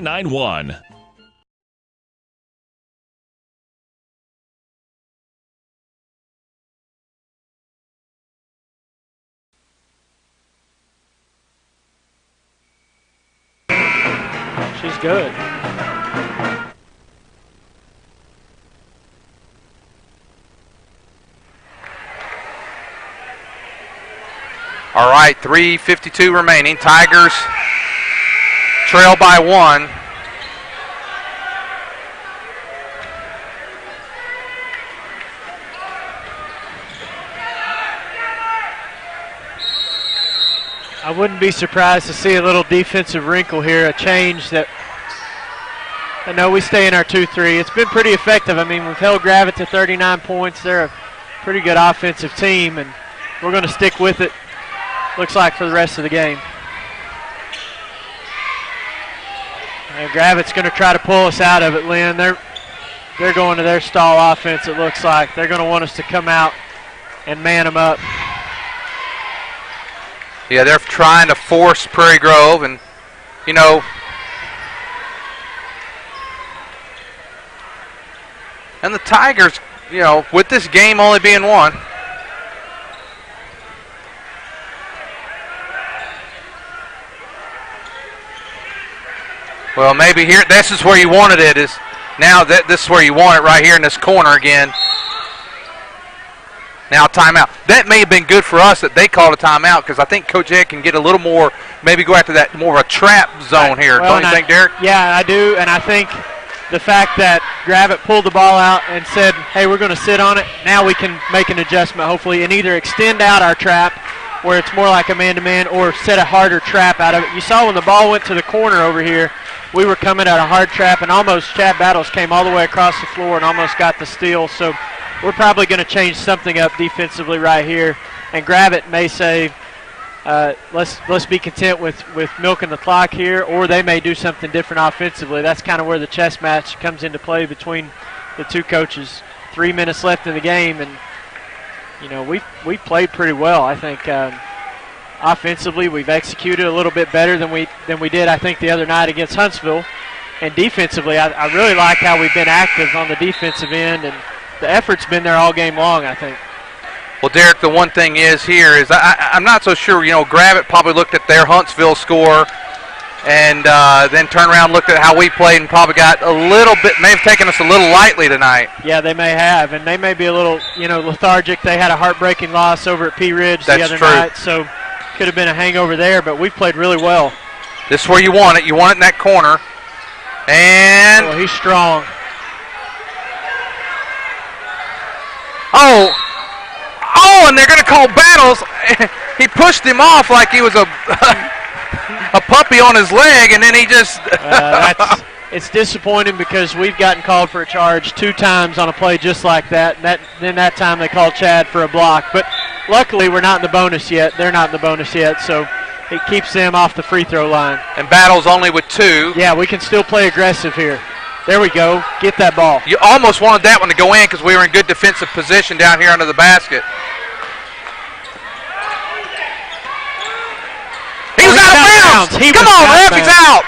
She's good. All right, 3:52 remaining. Tigers trail by 1. I wouldn't be surprised to see a little defensive wrinkle here, a change that No, we stay in our 2-3. It's been pretty effective. I mean, we've held Gravette to 39 points. They're a pretty good offensive team, and we're going to stick with it, looks like, for the rest of the game. And Gravette's going to try to pull us out of it, Lynn. They're going to their stall offense, it looks like. They're going to want us to come out and man them up. Yeah, they're trying to force Prairie Grove, and, you know, and the Tigers, you know, with this game only being one, well, maybe here, this is where you wanted it, is now that this is where you want it, right here in this corner again. Now timeout. That may have been good for us that they called a timeout, because I think Coach Ed can get a little more, maybe go after that more of a trap zone here. Well, don't you think, Derek? Yeah, I do, and I think the fact that Gravette pulled the ball out and said, hey, we're going to sit on it, now we can make an adjustment, hopefully, and either extend out our trap where it's more like a man-to-man or set a harder trap out of it. You saw when the ball went to the corner over here, we were coming at a hard trap, and almost Chad Battles came all the way across the floor and almost got the steal. So we're probably going to change something up defensively right here. And Gravette may say, let's be content with milking the clock here, or they may do something different offensively. That's kind of where the chess match comes into play between the two coaches. 3 minutes left in the game, and you know we played pretty well. I think offensively we've executed a little bit better than we did, I think, the other night against Huntsville. And defensively, I really like how we've been active on the defensive end, and the effort's been there all game long, I think. Well, Derek, the one thing is here is I'm not so sure, you know, Gravette probably looked at their Huntsville score and then turned around and looked at how we played and probably got a little bit, may have taken us a little lightly tonight. Yeah, they may have, and they may be a little, you know, lethargic. They had a heartbreaking loss over at Pea Ridge the other night, so could have been a hangover there, but we played really well. This is where you want it. You want it in that corner. And oh, he's strong. Oh, and they're going to call Battles. He pushed him off like he was a puppy on his leg, and then he just it's disappointing because we've gotten called for a charge 2 times on a play just like that. Then that time they called Chad for a block. But luckily we're not in the bonus yet. They're not in the bonus yet, so it keeps them off the free throw line. And Battles only with 2. Yeah, we can still play aggressive here. There we go. Get that ball. You almost wanted that one to go in because we were in good defensive position down here under the basket. He was out of bounds. Come on, ref, he's out.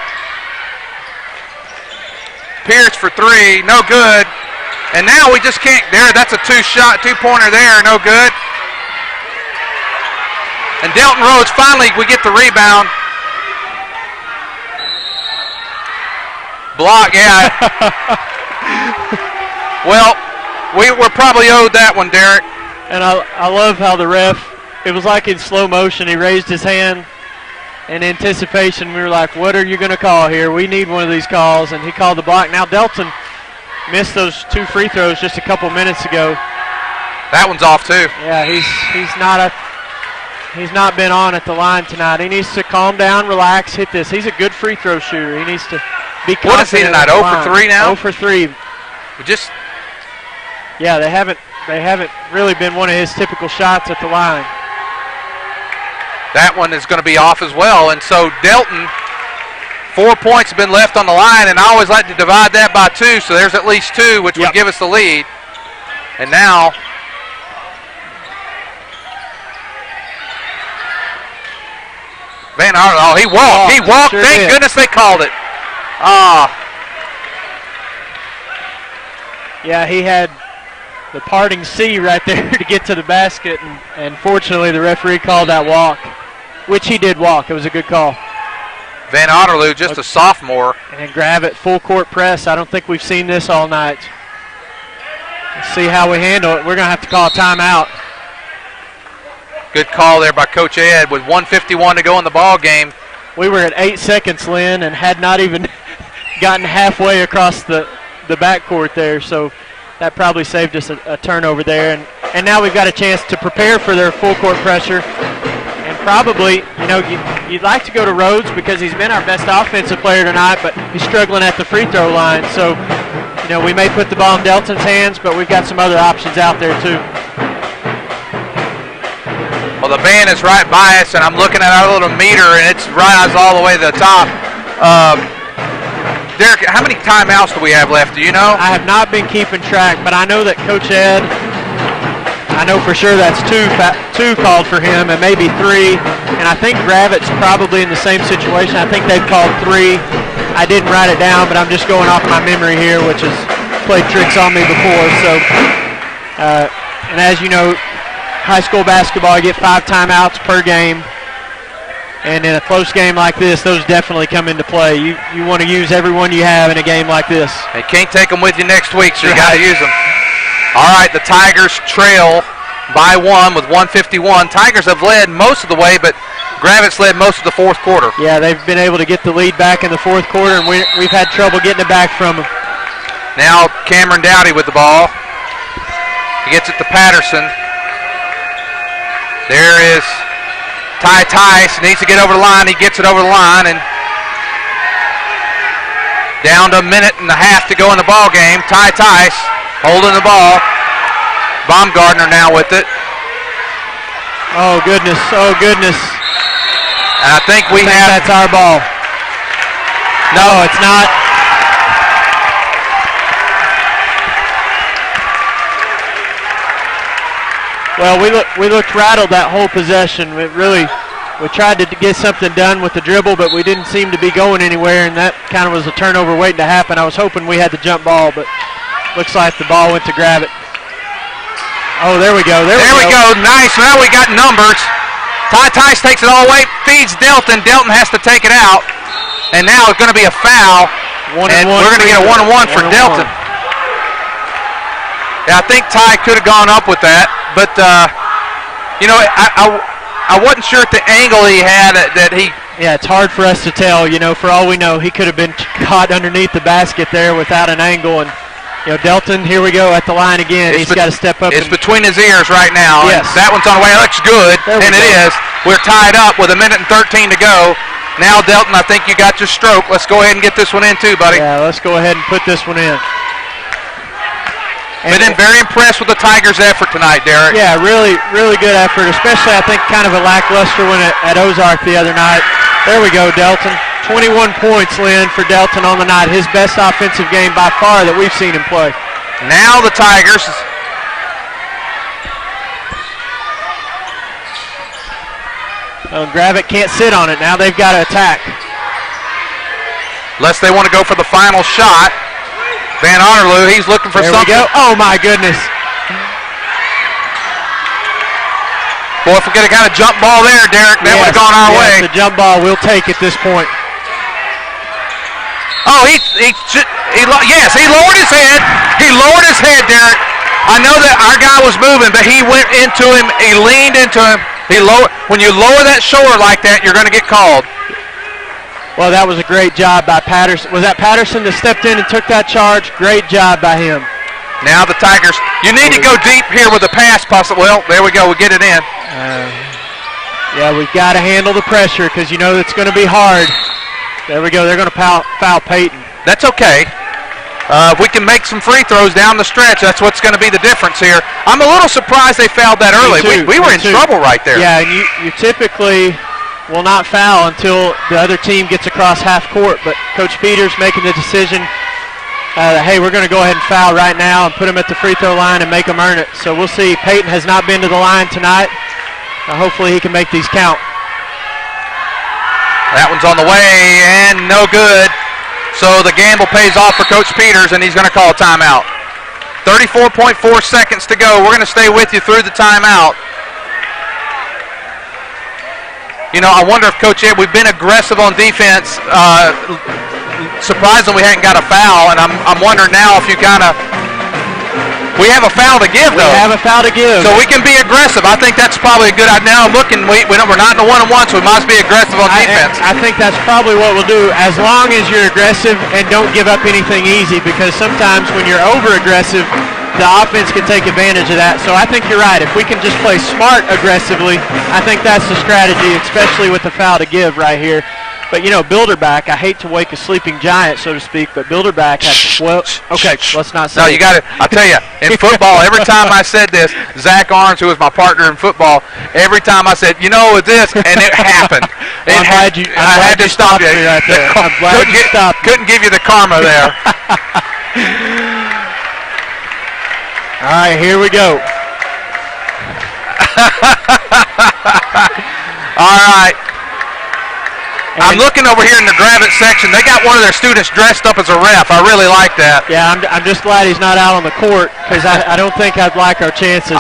Pierce for 3, no good. And now we just can't, that's a 2-pointer there, no good. And Delton Rhodes, finally we get the rebound. Block, yeah. Well, we're probably owed that one, Derek. And I love how the ref, it was like in slow motion, he raised his hand in anticipation. We were like, what are you going to call here? We need one of these calls, and he called the block. Now Delton missed those 2 free throws just a couple minutes ago. That one's off too. Yeah, he's not been on at the line tonight. He needs to calm down, relax, hit this. He's a good free throw shooter. He needs to be confident. What is he tonight? 0 for 3 now? 0 for 3. Yeah, they haven't really been one of his typical shots at the line. That one is going to be off as well. And so Delton, 4 points have been left on the line, and I always like to divide that by 2, so there's at least 2, which would give us the lead. And now Van Arnold, he walked. Sure Thank did. goodness they called it. Yeah, he had the parting C right there to get to the basket, and fortunately the referee called that walk, which he did walk. It was a good call. Van Otterloo, just a sophomore. And Gravette full court press. I don't think we've seen this all night. Let's see how we handle it. We're going to have to call a timeout. Good call there by Coach Ed with 1:51 to go in the ball game. We were at 8 seconds, Lynn, and had not even gotten halfway across the backcourt there, so that probably saved us a turnover there. And now we've got a chance to prepare for their full court pressure and probably, you'd like to go to Rhodes because he's been our best offensive player tonight, but he's struggling at the free throw line. So, we may put the ball in Delton's hands, but we've got some other options out there too. Well, the band is right by us, and I'm looking at our little meter, and it's rises all the way to the top. Derek, how many timeouts do we have left? Do you know? I have not been keeping track, but I know that Coach Ed, I know for sure that's two called for him, and maybe 3. And I think Gravette's probably in the same situation. I think they've called 3. I didn't write it down, but I'm just going off my memory here, which has played tricks on me before. So, and as you know, high school basketball, you get 5 timeouts per game. And in a close game like this, those definitely come into play. You want to use every one you have in a game like this. You can't take them with you next week, so you got to use them. All right, the Tigers trail by 1 with 1:51. Tigers have led most of the way, but Gravette's led most of the fourth quarter. Yeah, they've been able to get the lead back in the fourth quarter, and we've had trouble getting it back from them. Now Cameron Dowdy with the ball. He gets it to Patterson. There is Ty Tice, needs to get over the line. He gets it over the line, and down to a minute and a half to go in the ball game. Ty Tice holding the ball. Baumgartner now with it. Oh, goodness. Oh, goodness. And I think that's our ball. No, it's not. Well, we looked rattled that whole possession. We tried to get something done with the dribble, but we didn't seem to be going anywhere, and that kind of was a turnover waiting to happen. I was hoping we had the jump ball, but looks like the ball went to Gravette. Oh, there we go. There we go. Nice. Now we got numbers. Ty Tice takes it all the way, feeds Delton. Delton has to take it out, and now it's going to be a foul, and we're going to get a 1-1 for Delton. Yeah, I think Ty could have gone up with that, but I wasn't sure at the angle he had that he. Yeah, it's hard for us to tell. For all we know, he could have been caught underneath the basket there without an angle. And Delton, here we go at the line again. He's got to step up. It's between his ears right now. Yes, that one's on the way. It looks good, and it is. We're tied up with 1 minute and 13 to go. Now, Delton, I think you got your stroke. Let's go ahead and get this one in too, buddy. Yeah, let's go ahead and put this one in. Been very impressed with the Tigers' effort tonight, Derek. Yeah, really, really good effort, especially I think kind of a lackluster one at Ozark the other night. There we go, Delton. 21 points, Lynn, for Delton on the night. His best offensive game by far that we've seen him play. Now the Tigers. Gravette can't sit on it. Now they've got to attack. Unless they want to go for the final shot. Van Arnerloo, he's looking for something. There we go. Oh, my goodness. Boy, if we could have got a jump ball there, Derek, that would have gone our way. The jump ball we'll take at this point. Oh, he lowered his head. He lowered his head, Derek. I know that our guy was moving, but he went into him. He leaned into him. When you lower that shoulder like that, you're going to get called. Well, that was a great job by Patterson. Was that Patterson that stepped in and took that charge? Great job by him. Now the Tigers. You need to go deep here with the pass, possible. Well, there we go. We get it in. Yeah, we've got to handle the pressure because you know it's going to be hard. There we go. They're going to foul Peyton. That's okay. If we can make some free throws down the stretch, that's what's going to be the difference here. I'm a little surprised they fouled that early. We were in trouble right there. Yeah, and you typically will not foul until the other team gets across half court, but Coach Peters making the decision hey, we're going to go ahead and foul right now and put them at the free throw line and make them earn it. So we'll see. Peyton has not been to the line tonight. Hopefully he can make these count. That one's on the way and no good. So the gamble pays off for Coach Peters, and he's going to call a timeout. 34.4 seconds to go. We're going to stay with you through the timeout. I wonder if Coach Ed, we've been aggressive on defense. Surprisingly, we hadn't got a foul, and I'm wondering now if you we have a foul to give, though. We have a foul to give. So we can be aggressive. I think that's probably a good idea. Now I'm looking, we're not in a 1-on-1, so we must be aggressive on defense. I think that's probably what we'll do, as long as you're aggressive and don't give up anything easy, because sometimes when you're over-aggressive, the offense can take advantage of that. So I think you're right. If we can just play smart aggressively, I think that's the strategy, especially with the foul to give right here. But, you know, Bilderback, I hate to wake a sleeping giant, so to speak, but Bilderback has, well, okay, let's not say No, you got it. I'll tell you, in football, every time I said this, Zach Arns, who was my partner in football, every time I said, you know, with this, and it happened. Well, I had to stop you right there. I'm glad you stopped me. Couldn't give you the karma there. All right, here we go. All right. I'm looking over here in the Gravette section. They got one of their students dressed up as a ref. I really like that. Yeah, I'm just glad he's not out on the court because I don't think I'd like our chances.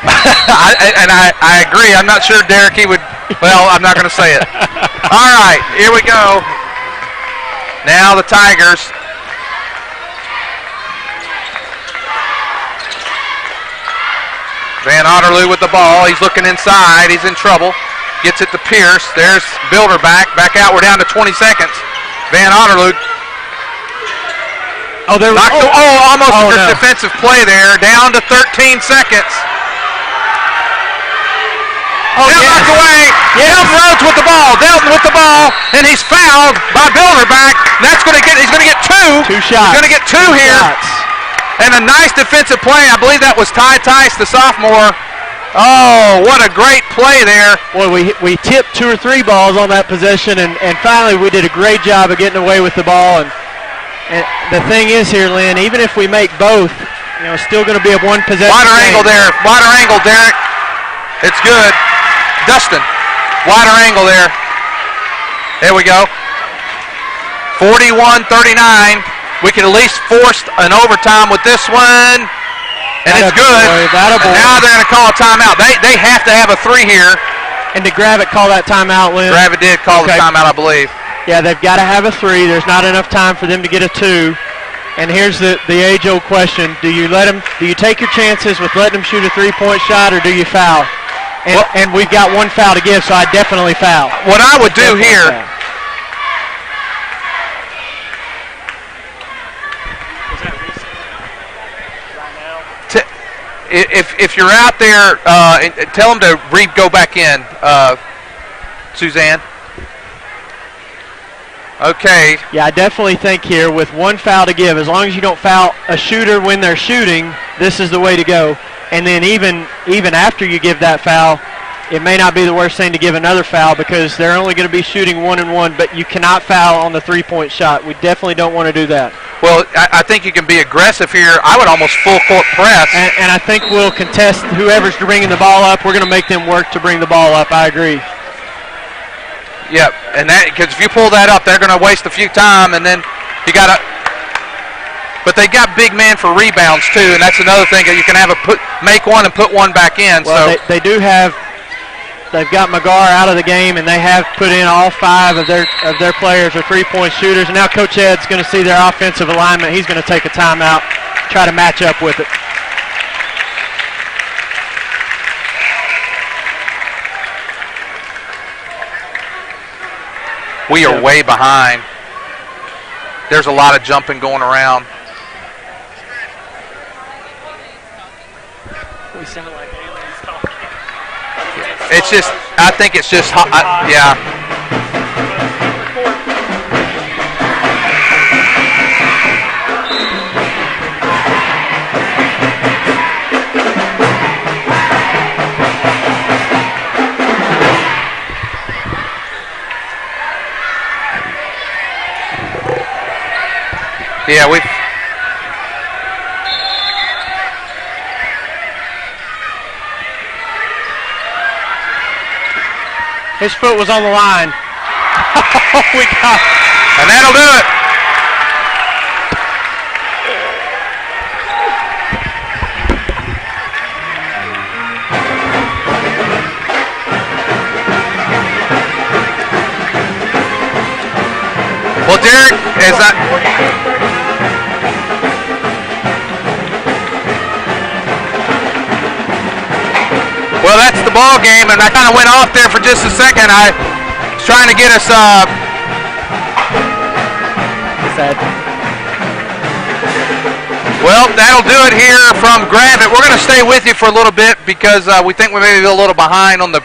I agree. I'm not sure Derek, he would. Well, I'm not going to say it. All right, here we go. Now the Tigers. Van Otterloo with the ball. He's looking inside. He's in trouble. Gets it to Pierce. There's Bilderback. Back out. We're down to 20 seconds. Van Otterloo. Oh, there was, almost a no. defensive play there. Down to 13 seconds. Oh, now knocked away. Yes. Delton Rhodes with the ball. Delton with the ball, and he's fouled by Bilderback. That's going to get. He's going to get two. Two shots. He's going to get two here. Shots. And a nice defensive play. I believe that was Ty Tice, the sophomore. Oh, what a great play there. Boy, we tipped 2 or 3 balls on that possession, and finally we did a great job of getting away with the ball. And the thing is here, Lynn, even if we make both, you know, it's still going to be a one possession Wider game. angle there. Wider angle, Derek. It's good. Dustin. Wider angle there. There we go. 41-39. We can at least force an overtime with this one. And it's good. Now they're going to call a timeout. They have to have a 3 here. And did Gravette call that timeout, Lynn? Gravette did call the timeout, I believe. Yeah, they've got to have a 3. There's not enough time for them to get a 2. And here's the age-old question: Do you take your chances with letting them shoot a 3-point shot, or do you foul? And we've got 1 foul to give, so I definitely foul. What I would do here. If you're out there, tell them to go back in, Suzanne. Okay. Yeah, I definitely think here with 1 foul to give, as long as you don't foul a shooter when they're shooting, this is the way to go. And then even after you give that foul, it may not be the worst thing to give another foul because they're only going to be shooting 1 and 1, but you cannot foul on the 3-point shot. We definitely don't want to do that. Well, I think you can be aggressive here. I would almost full court press. And I think we'll contest whoever's bringing the ball up. We're going to make them work to bring the ball up. I agree. Yep, and that because if you pull that up, they're going to waste a few time, and then you got to. But they got big man for rebounds too, and that's another thing that you can have make one and put one back in. Well, so they do have. They've got McGar out of the game, and they have put in all 5 of their players are 3-point shooters. And now Coach Ed's going to see their offensive alignment. He's going to take a timeout, try to match up with it. We are way behind. There's a lot of jumping going around. We sound like aliens talking. It's just, I think it's just, yeah. Yeah, we've. His foot was on the line. And that'll do it. Well, Derek, as well, that's the ball game, and I kind of went off there for just a second. I was trying to get us. Well, that'll do it here from Gravette. We're going to stay with you for a little bit because we think we may be a little behind on the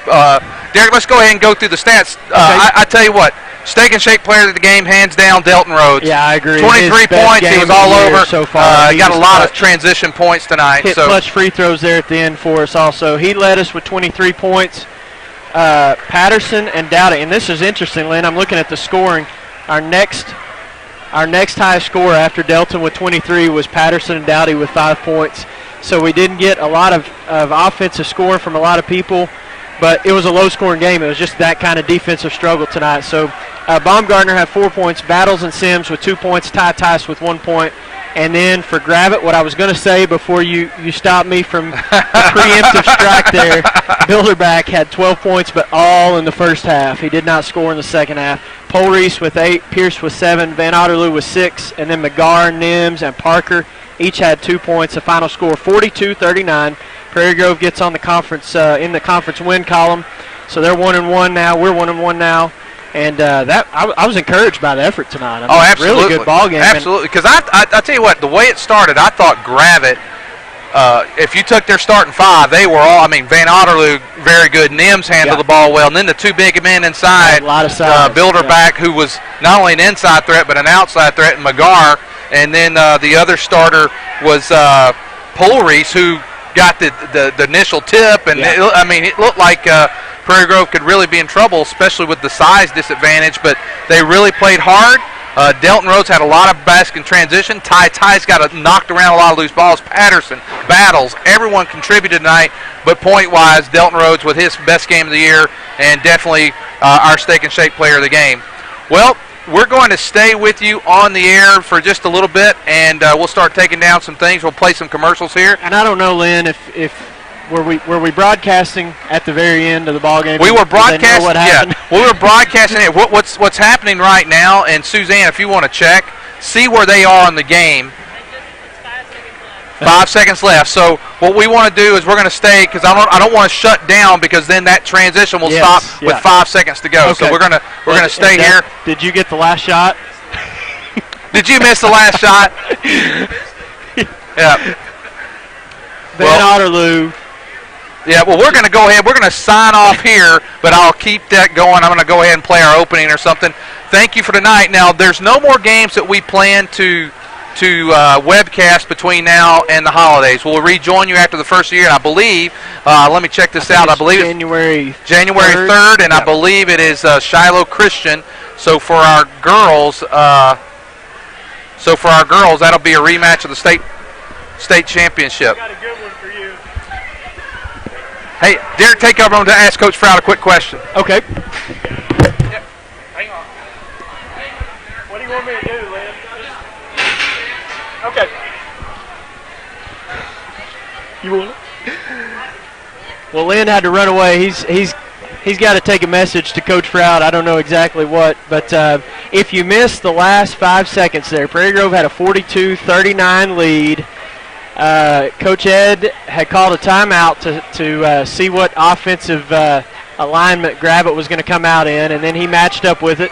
Derek, let's go ahead and go through the stats. Okay. I tell you what, Steak and Shake player of the game, hands down, Delton Rhodes. Yeah, I agree. 23 points. He was all over. So far. He got a lot of transition points tonight. Hit clutch free throws there at the end for us also. He led us with 23 points. Patterson and Dowdy. And this is interesting, Lynn. I'm looking at the scoring. Our next highest scorer after Delton with 23 was Patterson and Dowdy with 5 points. So we didn't get a lot of offensive scoring from a lot of people. But it was a low-scoring game. It was just that kind of defensive struggle tonight. So Baumgartner had 4 points, Battles and Sims with 2 points, Ty Tice with 1 point. And then for Gravette, what I was going to say before you stopped me from the preemptive strike there, Bilderback had 12 points, but all in the first half. He did not score in the second half. Polreese with 8, Pierce with 7, Van Otterloo with 6, and then McGarr, Nims, and Parker each had 2 points. The final score 42-39. Prairie Grove gets on the conference in the conference win column, so they're 1-1 now. We're 1-1 now, and I was encouraged by the effort tonight. I mean, absolutely, really good ball game. Absolutely, because I tell you what, the way it started, I thought Gravette. If you took their starting 5, they were all. I mean, Van Otterloo very good. Nims handled the ball well, and then the 2 big men inside. A lot of size. Bilderback, who was not only an inside threat but an outside threat, and McGarr, and then the other starter was Polreese, who got the initial tip, and it looked like Prairie Grove could really be in trouble, especially with the size disadvantage, but they really played hard. Delton Rhodes had a lot of basket in transition. Tice got knocked around a lot of loose balls. Patterson, Battles, everyone contributed tonight, but point-wise, Delton Rhodes with his best game of the year, and definitely our Steak and Shake player of the game. Well, we're going to stay with you on the air for just a little bit, and we'll start taking down some things. We'll play some commercials here. And I don't know, Lynn, if were we broadcasting at the very end of the ball game? We were broadcasting. What happened? Yeah, we were broadcasting it. What's happening right now? And Suzanne, if you want to check, see where they are in the game. 5 seconds left. So what we want to do is we're going to stay because I don't want to shut down because then that transition will stop with 5 seconds to go. Okay. So we're gonna stay here. Did you get the last shot? Did you miss the last shot? Yeah. Van Otterloo. Yeah, well, we're going to go ahead. We're going to sign off here, but I'll keep that going. I'm going to go ahead and play our opening or something. Thank you for tonight. Now, there's no more games that we plan to webcast between now and the holidays. We'll rejoin you after the first year, and I believe, let me check this out. I believe January 3rd, and I believe it is Shiloh Christian. So for our girls, that'll be a rematch of the state championship. Got a good one for you. Hey, Derek, take over. I'm going to ask Coach Froud a quick question. Okay. Yep. Hang on. What do you want me to do, Lynn? Okay. You want it? Well, Lynn had to run away. He's got to take a message to Coach Froud. I don't know exactly what, but if you missed the last 5 seconds there, Prairie Grove had a 42-39 lead. Coach Ed had called a timeout to see what offensive alignment Gravette was going to come out in, and then he matched up with it.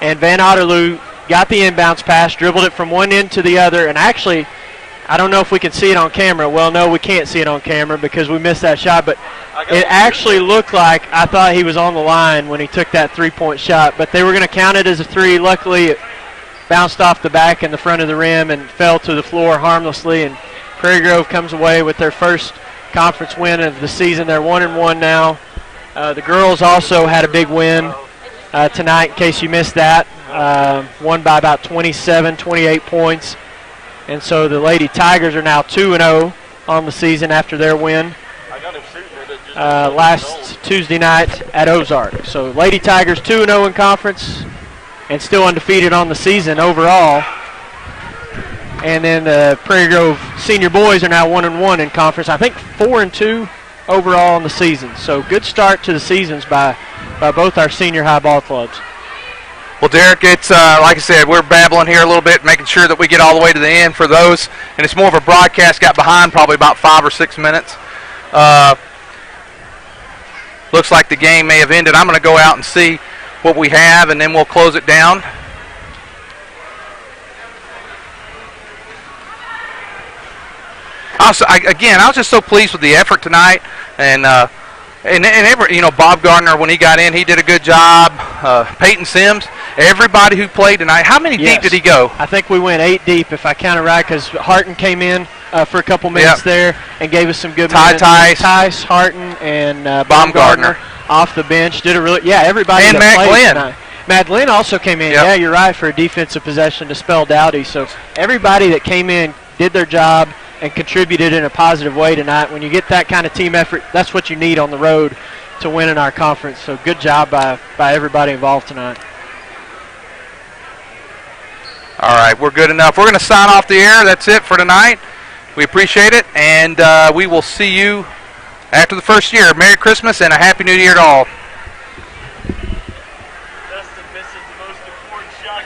And Van Otterloo got the inbounds pass, dribbled it from one end to the other, and actually, I don't know if we can see it on camera. Well, no, we can't see it on camera because we missed that shot, but it actually looked like I thought he was on the line when he took that three-point shot, but they were going to count it as a three. Luckily, it bounced off the back and the front of the rim and fell to the floor harmlessly, and Prairie Grove comes away with their first conference win of the season. They're 1-1 now. The girls also had a big win tonight, in case you missed that. Won by about 27, 28 points. And so the Lady Tigers are now 2-0 on the season after their win last Tuesday night at Ozark. So Lady Tigers 2-0 in conference and still undefeated on the season overall. And then the Prairie Grove senior boys are now 1-1 in conference. I think 4-2 overall in the season. So good start to the seasons by both our senior high ball clubs. Well, Derek, it's like I said, we're babbling here a little bit, making sure that we get all the way to the end for those. And it's more of a broadcast. Got behind probably about 5 or 6 minutes. Looks like the game may have ended. I'm going to go out and see what we have, and then we'll close it down. Again, I was just so pleased with the effort tonight, and every, Bob Gardner, when he got in, he did a good job. Peyton Sims, everybody who played tonight. How many deep did he go? I think we went 8 deep, if I counted right, because Harton came in for a couple minutes there and gave us some good minutes. Tice, Harton, and Baumgartner off the bench did a really everybody. And that Matt played Glenn. Tonight. Matt Glenn also came in. Yep. Yeah, you're right, for a defensive possession to spell Dowdy. So everybody that came in did their job and contributed in a positive way tonight. When you get that kind of team effort, that's what you need on the road to win in our conference. So good job by everybody involved tonight. All right, we're good enough. We're going to sign off the air. That's it for tonight. We appreciate it, and we will see you after the first year. Merry Christmas and a Happy New Year to all. Dustin misses the most important shot.